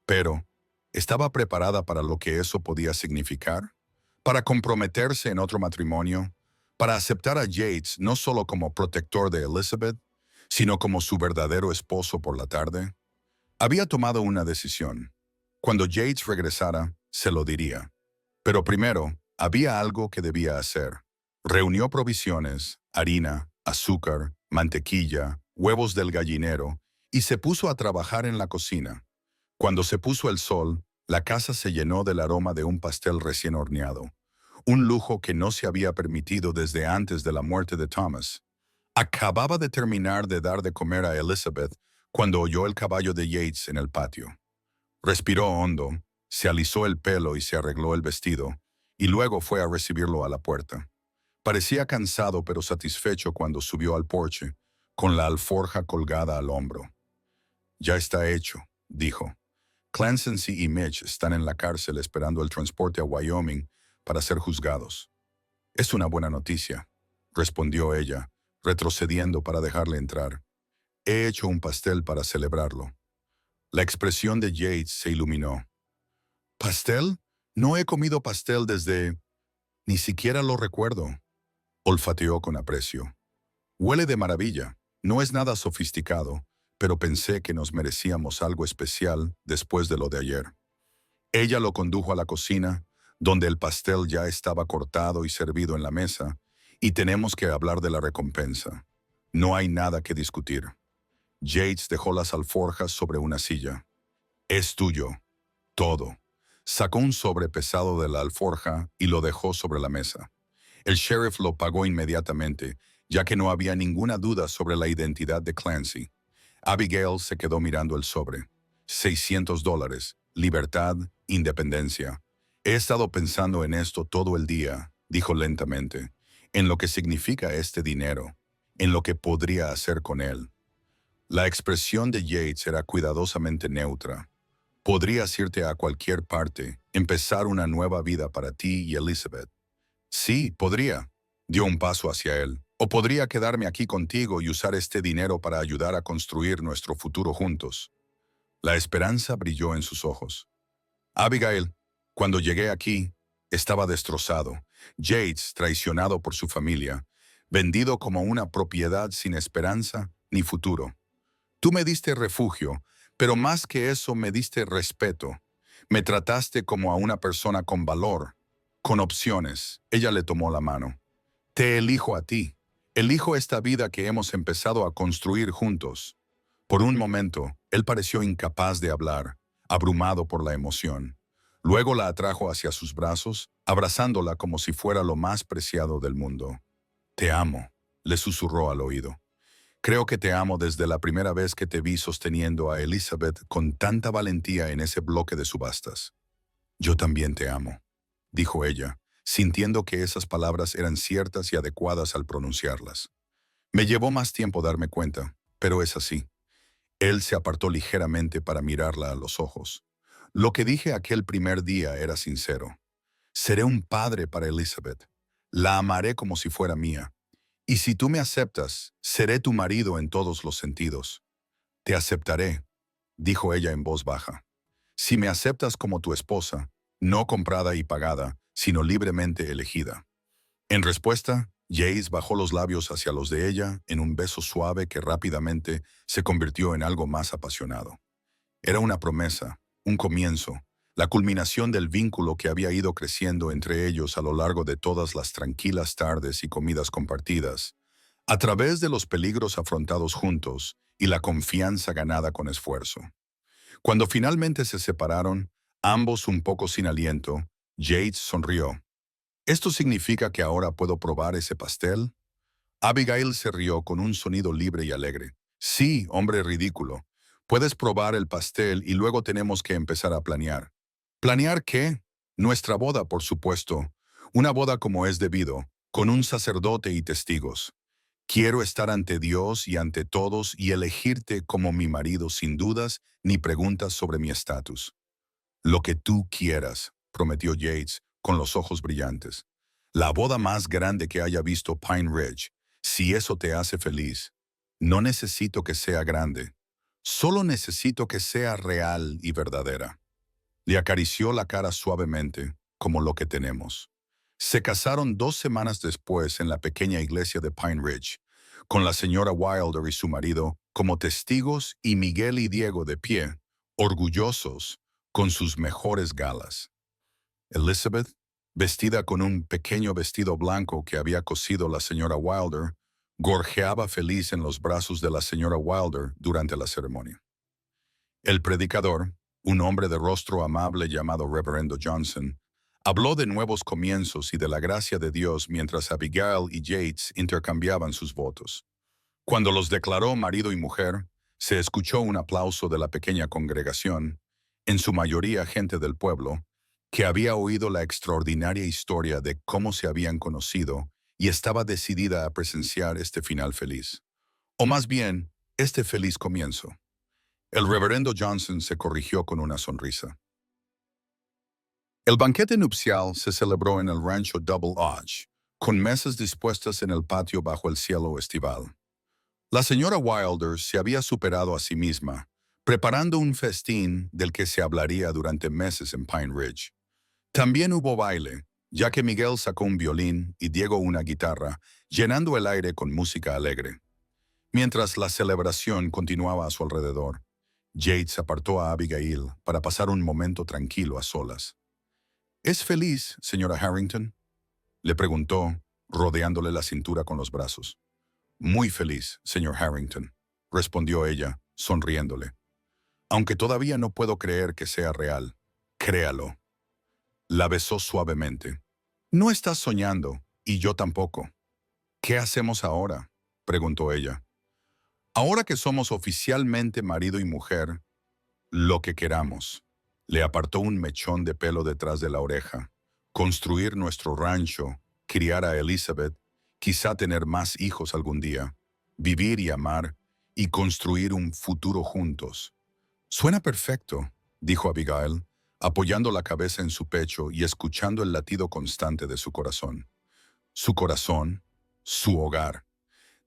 Speaker 1: Pero, ¿estaba preparada para lo que eso podía significar? ¿Para comprometerse en otro matrimonio? ¿Para aceptar a Yates no solo como protector de Elizabeth, sino como su verdadero esposo por la tarde? Había tomado una decisión. Cuando Yates regresara, se lo diría. Pero primero, había algo que debía hacer. Reunió provisiones, harina, azúcar, mantequilla, huevos del gallinero, y se puso a trabajar en la cocina. Cuando se puso el sol, la casa se llenó del aroma de un pastel recién horneado, un lujo que no se había permitido desde antes de la muerte de Thomas. Acababa de terminar de dar de comer a Elizabeth cuando oyó el caballo de Yates en el patio. Respiró hondo, se alisó el pelo y se arregló el vestido, y luego fue a recibirlo a la puerta. Parecía cansado pero satisfecho cuando subió al porche, con la alforja colgada al hombro. «Ya está hecho», dijo. «Clancy y Mitch están en la cárcel esperando el transporte a Wyoming para ser juzgados». «Es una buena noticia», respondió ella, retrocediendo para dejarle entrar. «He hecho un pastel para celebrarlo». La expresión de Yates se iluminó. «¿Pastel? No he comido pastel desde... Ni siquiera lo recuerdo». Olfateó con aprecio. «Huele de maravilla. No es nada sofisticado, pero pensé que nos merecíamos algo especial después de lo de ayer». Ella lo condujo a la cocina, donde el pastel ya estaba cortado y servido en la mesa, y tenemos que hablar de la recompensa. No hay nada que discutir. Yates dejó las alforjas sobre una silla. «Es tuyo. Todo». Sacó un sobre pesado de la alforja y lo dejó sobre la mesa. El sheriff lo pagó inmediatamente, ya que no había ninguna duda sobre la identidad de Clancy. Abigail se quedó mirando el sobre. $600. Libertad, independencia. «He estado pensando en esto todo el día», dijo lentamente, «en lo que significa este dinero, en lo que podría hacer con él». La expresión de Yates era cuidadosamente neutra. «Podrías irte a cualquier parte, empezar una nueva vida para ti y Elizabeth». «Sí, podría». Dio un paso hacia él. O podría quedarme aquí contigo y usar este dinero para ayudar a construir nuestro futuro juntos. La esperanza brilló en sus ojos. Abigail, cuando llegué aquí, estaba destrozado. Yates, traicionado por su familia, vendido como una propiedad sin esperanza ni futuro. Tú me diste refugio, pero más que eso me diste respeto. Me trataste como a una persona con valor, con opciones. Ella le tomó la mano. Te elijo a ti. Elijo esta vida que hemos empezado a construir juntos. Por un momento, él pareció incapaz de hablar, abrumado por la emoción. Luego la atrajo hacia sus brazos, abrazándola como si fuera lo más preciado del mundo. Te amo, le susurró al oído. Creo que te amo desde la primera vez que te vi sosteniendo a Elizabeth con tanta valentía en ese bloque de subastas. Yo también te amo, dijo ella, sintiendo que esas palabras eran ciertas y adecuadas al pronunciarlas. Me llevó más tiempo darme cuenta, pero es así. Él se apartó ligeramente para mirarla a los ojos. Lo que dije aquel primer día era sincero. Seré un padre para Elizabeth. La amaré como si fuera mía. Y si tú me aceptas, seré tu marido en todos los sentidos. Te aceptaré, dijo ella en voz baja. Si me aceptas como tu esposa, no comprada y pagada, sino libremente elegida. En respuesta, Jace bajó los labios hacia los de ella en un beso suave que rápidamente se convirtió en algo más apasionado. Era una promesa, un comienzo, la culminación del vínculo que había ido creciendo entre ellos a lo largo de todas las tranquilas tardes y comidas compartidas, a través de los peligros afrontados juntos y la confianza ganada con esfuerzo. Cuando finalmente se separaron, ambos un poco sin aliento, Yates sonrió. ¿Esto significa que ahora puedo probar ese pastel? Abigail se rió con un sonido libre y alegre. Sí, hombre ridículo. Puedes probar el pastel y luego tenemos que empezar a planear. ¿Planear qué? Nuestra boda, por supuesto. Una boda como es debido, con un sacerdote y testigos. Quiero estar ante Dios y ante todos y elegirte como mi marido sin dudas ni preguntas sobre mi estatus. Lo que tú quieras, prometió Yates, con los ojos brillantes. La boda más grande que haya visto Pine Ridge, si eso te hace feliz. No necesito que sea grande, solo necesito que sea real y verdadera. Le acarició la cara suavemente, como lo que tenemos. Se casaron 2 semanas después en la pequeña iglesia de Pine Ridge, con la señora Wilder y su marido como testigos y Miguel y Diego de pie, orgullosos, con sus mejores galas. Elizabeth, vestida con un pequeño vestido blanco que había cosido la señora Wilder, gorjeaba feliz en los brazos de la señora Wilder durante la ceremonia. El predicador, un hombre de rostro amable llamado Reverendo Johnson, habló de nuevos comienzos y de la gracia de Dios mientras Abigail y Yates intercambiaban sus votos. Cuando los declaró marido y mujer, se escuchó un aplauso de la pequeña congregación, en su mayoría gente del pueblo, que había oído la extraordinaria historia de cómo se habían conocido y estaba decidida a presenciar este final feliz. O más bien, este feliz comienzo. El reverendo Johnson se corrigió con una sonrisa. El banquete nupcial se celebró en el rancho Double Arch, con mesas dispuestas en el patio bajo el cielo estival. La señora Wilder se había superado a sí misma, preparando un festín del que se hablaría durante meses en Pine Ridge. También hubo baile, ya que Miguel sacó un violín y Diego una guitarra, llenando el aire con música alegre. Mientras la celebración continuaba a su alrededor, Yates apartó a Abigail para pasar un momento tranquilo a solas. ¿Es feliz, señora Harrington?, le preguntó, rodeándole la cintura con los brazos. Muy feliz, señor Harrington, respondió ella, sonriéndole. Aunque todavía no puedo creer que sea real, créalo. La besó suavemente. No estás soñando, y yo tampoco. ¿Qué hacemos ahora?, preguntó ella. Ahora que somos oficialmente marido y mujer, lo que queramos. Le apartó un mechón de pelo detrás de la oreja. Construir nuestro rancho, criar a Elizabeth, quizá tener más hijos algún día, vivir y amar, y construir un futuro juntos. Suena perfecto, dijo Abigail, apoyando la cabeza en su pecho y escuchando el latido constante de su corazón. Su corazón, su hogar.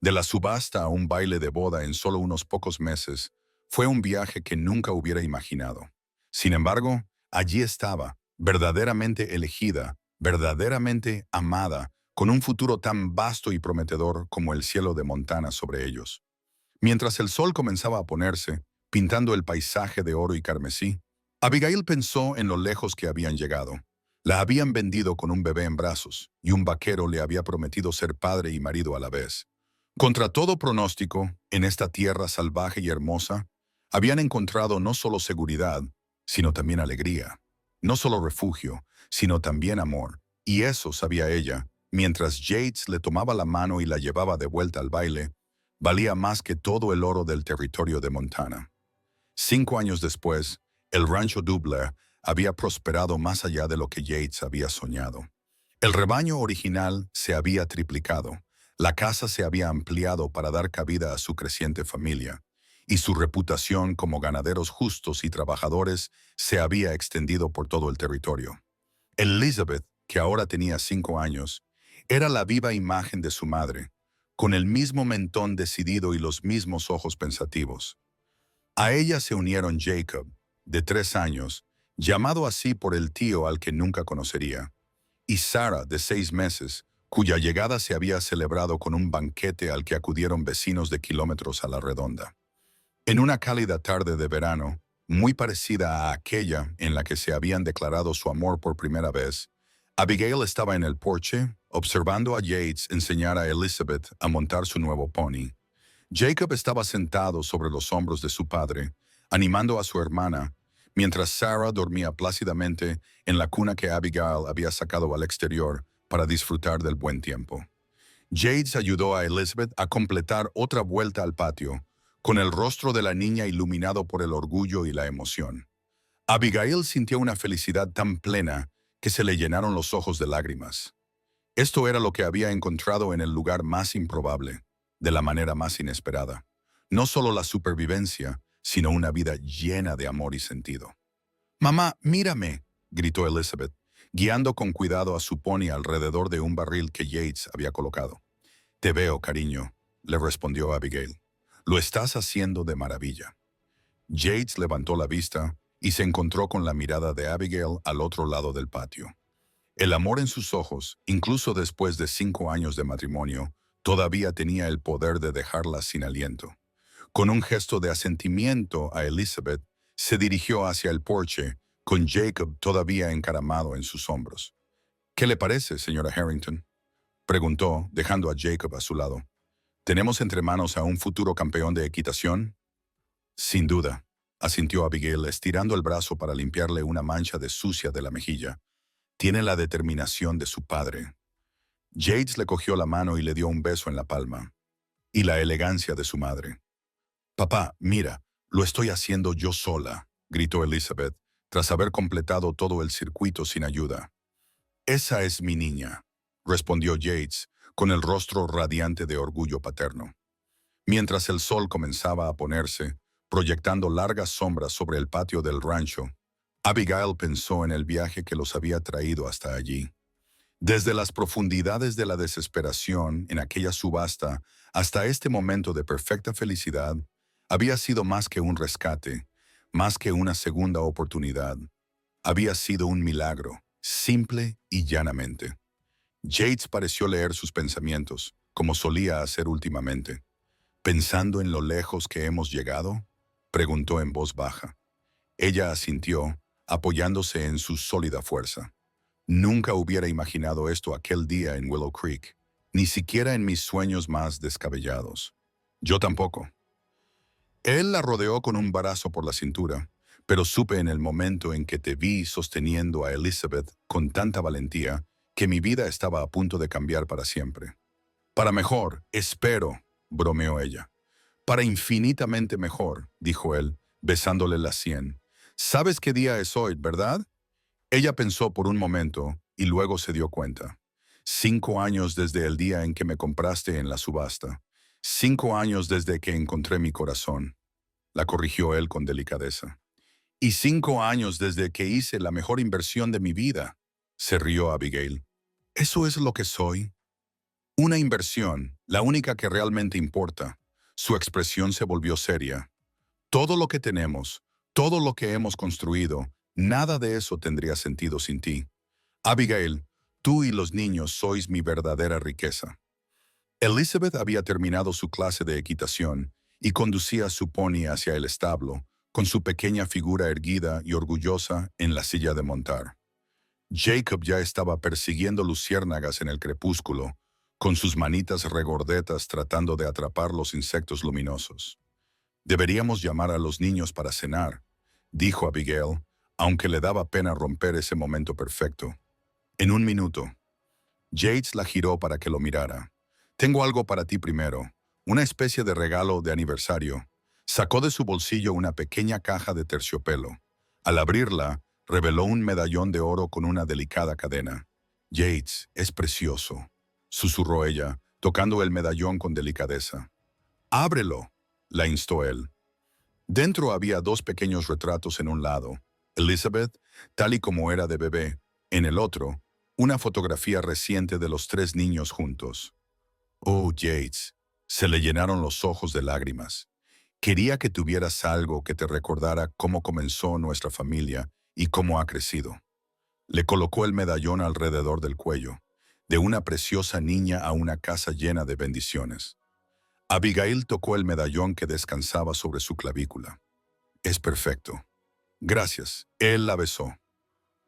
Speaker 1: De la subasta a un baile de boda en solo unos pocos meses, fue un viaje que nunca hubiera imaginado. Sin embargo, allí estaba, verdaderamente elegida, verdaderamente amada, con un futuro tan vasto y prometedor como el cielo de Montana sobre ellos. Mientras el sol comenzaba a ponerse, pintando el paisaje de oro y carmesí, Abigail pensó en lo lejos que habían llegado. La habían vendido con un bebé en brazos, y un vaquero le había prometido ser padre y marido a la vez. Contra todo pronóstico, en esta tierra salvaje y hermosa, habían encontrado no solo seguridad, sino también alegría. No solo refugio, sino también amor. Y eso sabía ella, mientras Yates le tomaba la mano y la llevaba de vuelta al baile, valía más que todo el oro del territorio de Montana. 5 años después, el rancho Dubler había prosperado más allá de lo que Yates había soñado. El rebaño original se había triplicado, la casa se había ampliado para dar cabida a su creciente familia, y su reputación como ganaderos justos y trabajadores se había extendido por todo el territorio. Elizabeth, que ahora tenía 5 años, era la viva imagen de su madre, con el mismo mentón decidido y los mismos ojos pensativos. A ella se unieron Jacob, de 3 años, llamado así por el tío al que nunca conocería, y Sarah, de 6 meses, cuya llegada se había celebrado con un banquete al que acudieron vecinos de kilómetros a la redonda. En una cálida tarde de verano, muy parecida a aquella en la que se habían declarado su amor por primera vez, Abigail estaba en el porche, observando a Yates enseñar a Elizabeth a montar su nuevo pony. Jacob estaba sentado sobre los hombros de su padre, animando a su hermana, mientras Sarah dormía plácidamente en la cuna que Abigail había sacado al exterior para disfrutar del buen tiempo. Yates ayudó a Elizabeth a completar otra vuelta al patio, con el rostro de la niña iluminado por el orgullo y la emoción. Abigail sintió una felicidad tan plena que se le llenaron los ojos de lágrimas. Esto era lo que había encontrado en el lugar más improbable, de la manera más inesperada. No solo la supervivencia, sino una vida llena de amor y sentido. «Mamá, mírame», gritó Elizabeth, guiando con cuidado a su pony alrededor de un barril que Yates había colocado. «Te veo, cariño», le respondió Abigail. «Lo estás haciendo de maravilla». Yates levantó la vista y se encontró con la mirada de Abigail al otro lado del patio. El amor en sus ojos, incluso después de 5 años de matrimonio, todavía tenía el poder de dejarla sin aliento. Con un gesto de asentimiento a Elizabeth, se dirigió hacia el porche, con Jacob todavía encaramado en sus hombros. «¿Qué le parece, señora Harrington?», preguntó, dejando a Jacob a su lado. «¿Tenemos entre manos a un futuro campeón de equitación?» «Sin duda», asintió Abigail, estirando el brazo para limpiarle una mancha de sucia de la mejilla. «Tiene la determinación de su padre». Yates le cogió la mano y le dio un beso en la palma. «Y la elegancia de su madre». «Papá, mira, lo estoy haciendo yo sola», gritó Elizabeth, tras haber completado todo el circuito sin ayuda. «Esa es mi niña», respondió Yates, con el rostro radiante de orgullo paterno. Mientras el sol comenzaba a ponerse, proyectando largas sombras sobre el patio del rancho, Abigail pensó en el viaje que los había traído hasta allí. Desde las profundidades de la desesperación en aquella subasta hasta este momento de perfecta felicidad, había sido más que un rescate, más que una segunda oportunidad. Había sido un milagro, simple y llanamente. Yates pareció leer sus pensamientos, como solía hacer últimamente. «¿Pensando en lo lejos que hemos llegado?», preguntó en voz baja. Ella asintió, apoyándose en su sólida fuerza. «Nunca hubiera imaginado esto aquel día en Willow Creek, ni siquiera en mis sueños más descabellados». «Yo tampoco». Él la rodeó con un brazo por la cintura, pero supe en el momento en que te vi sosteniendo a Elizabeth con tanta valentía que mi vida estaba a punto de cambiar para siempre. «Para mejor, espero», bromeó ella. «Para infinitamente mejor», dijo él, besándole la sien. «¿Sabes qué día es hoy, verdad?» Ella pensó por un momento y luego se dio cuenta. 5 años desde el día en que me compraste en la subasta. 5 años desde que encontré mi corazón, la corrigió él con delicadeza. Y 5 años desde que hice la mejor inversión de mi vida, se rió Abigail. «¿Eso es lo que soy? Una inversión, la única que realmente importa. Su expresión se volvió seria. Todo lo que tenemos, todo lo que hemos construido, nada de eso tendría sentido sin ti. Abigail, tú y los niños sois mi verdadera riqueza. Elizabeth había terminado su clase de equitación y conducía a su pony hacia el establo, con su pequeña figura erguida y orgullosa en la silla de montar. Jacob ya estaba persiguiendo luciérnagas en el crepúsculo, con sus manitas regordetas tratando de atrapar los insectos luminosos. Deberíamos llamar a los niños para cenar, dijo Abigail, aunque le daba pena romper ese momento perfecto. En un minuto. Yates la giró para que lo mirara. Tengo algo para ti primero, una especie de regalo de aniversario. Sacó de su bolsillo una pequeña caja de terciopelo. Al abrirla, reveló un medallón de oro con una delicada cadena. Yates, es precioso, susurró ella, tocando el medallón con delicadeza. Ábrelo, la instó él. Dentro había dos pequeños retratos en un lado, Elizabeth, tal y como era de bebé, en el otro, una fotografía reciente de los tres niños juntos. Oh, Yates, se le llenaron los ojos de lágrimas. Quería que tuvieras algo que te recordara cómo comenzó nuestra familia y cómo ha crecido. Le colocó el medallón alrededor del cuello, de una preciosa niña a una casa llena de bendiciones. Abigail tocó el medallón que descansaba sobre su clavícula. Es perfecto. Gracias. Él la besó.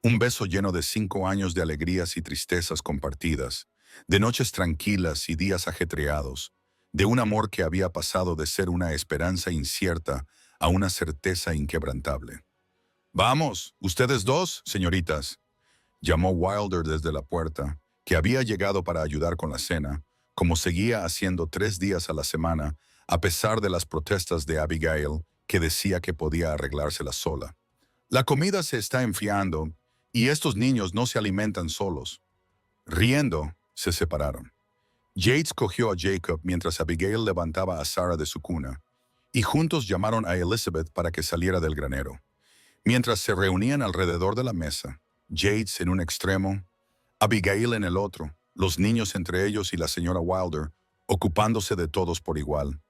Speaker 1: Un beso lleno de 5 años de alegrías y tristezas compartidas, de noches tranquilas y días ajetreados, de un amor que había pasado de ser una esperanza incierta a una certeza inquebrantable. «Vamos, ustedes dos, señoritas», llamó Wilder desde la puerta, que había llegado para ayudar con la cena, como seguía haciendo 3 días a la semana, a pesar de las protestas de Abigail, que decía que podía arreglársela sola. «La comida se está enfriando, y estos niños no se alimentan solos». Riendo, se separaron. Yates cogió a Jacob mientras Abigail levantaba a Sarah de su cuna, y juntos llamaron a Elizabeth para que saliera del granero. Mientras se reunían alrededor de la mesa, Yates en un extremo, Abigail en el otro, los niños entre ellos y la señora Wilder, ocupándose de todos por igual.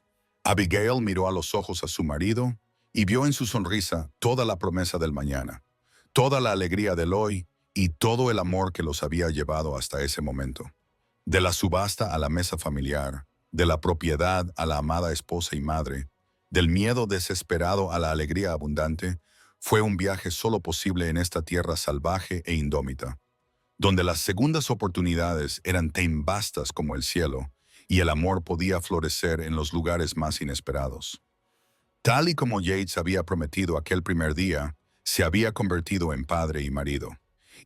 Speaker 1: Abigail miró a los ojos a su marido y vio en su sonrisa toda la promesa del mañana, toda la alegría del hoy y todo el amor que los había llevado hasta ese momento. De la subasta a la mesa familiar, de la propiedad a la amada esposa y madre, del miedo desesperado a la alegría abundante, fue un viaje solo posible en esta tierra salvaje e indómita, donde las segundas oportunidades eran tan vastas como el cielo y el amor podía florecer en los lugares más inesperados. Tal y como Yates había prometido aquel primer día, se había convertido en padre y marido,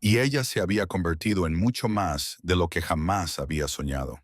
Speaker 1: y ella se había convertido en mucho más de lo que jamás había soñado.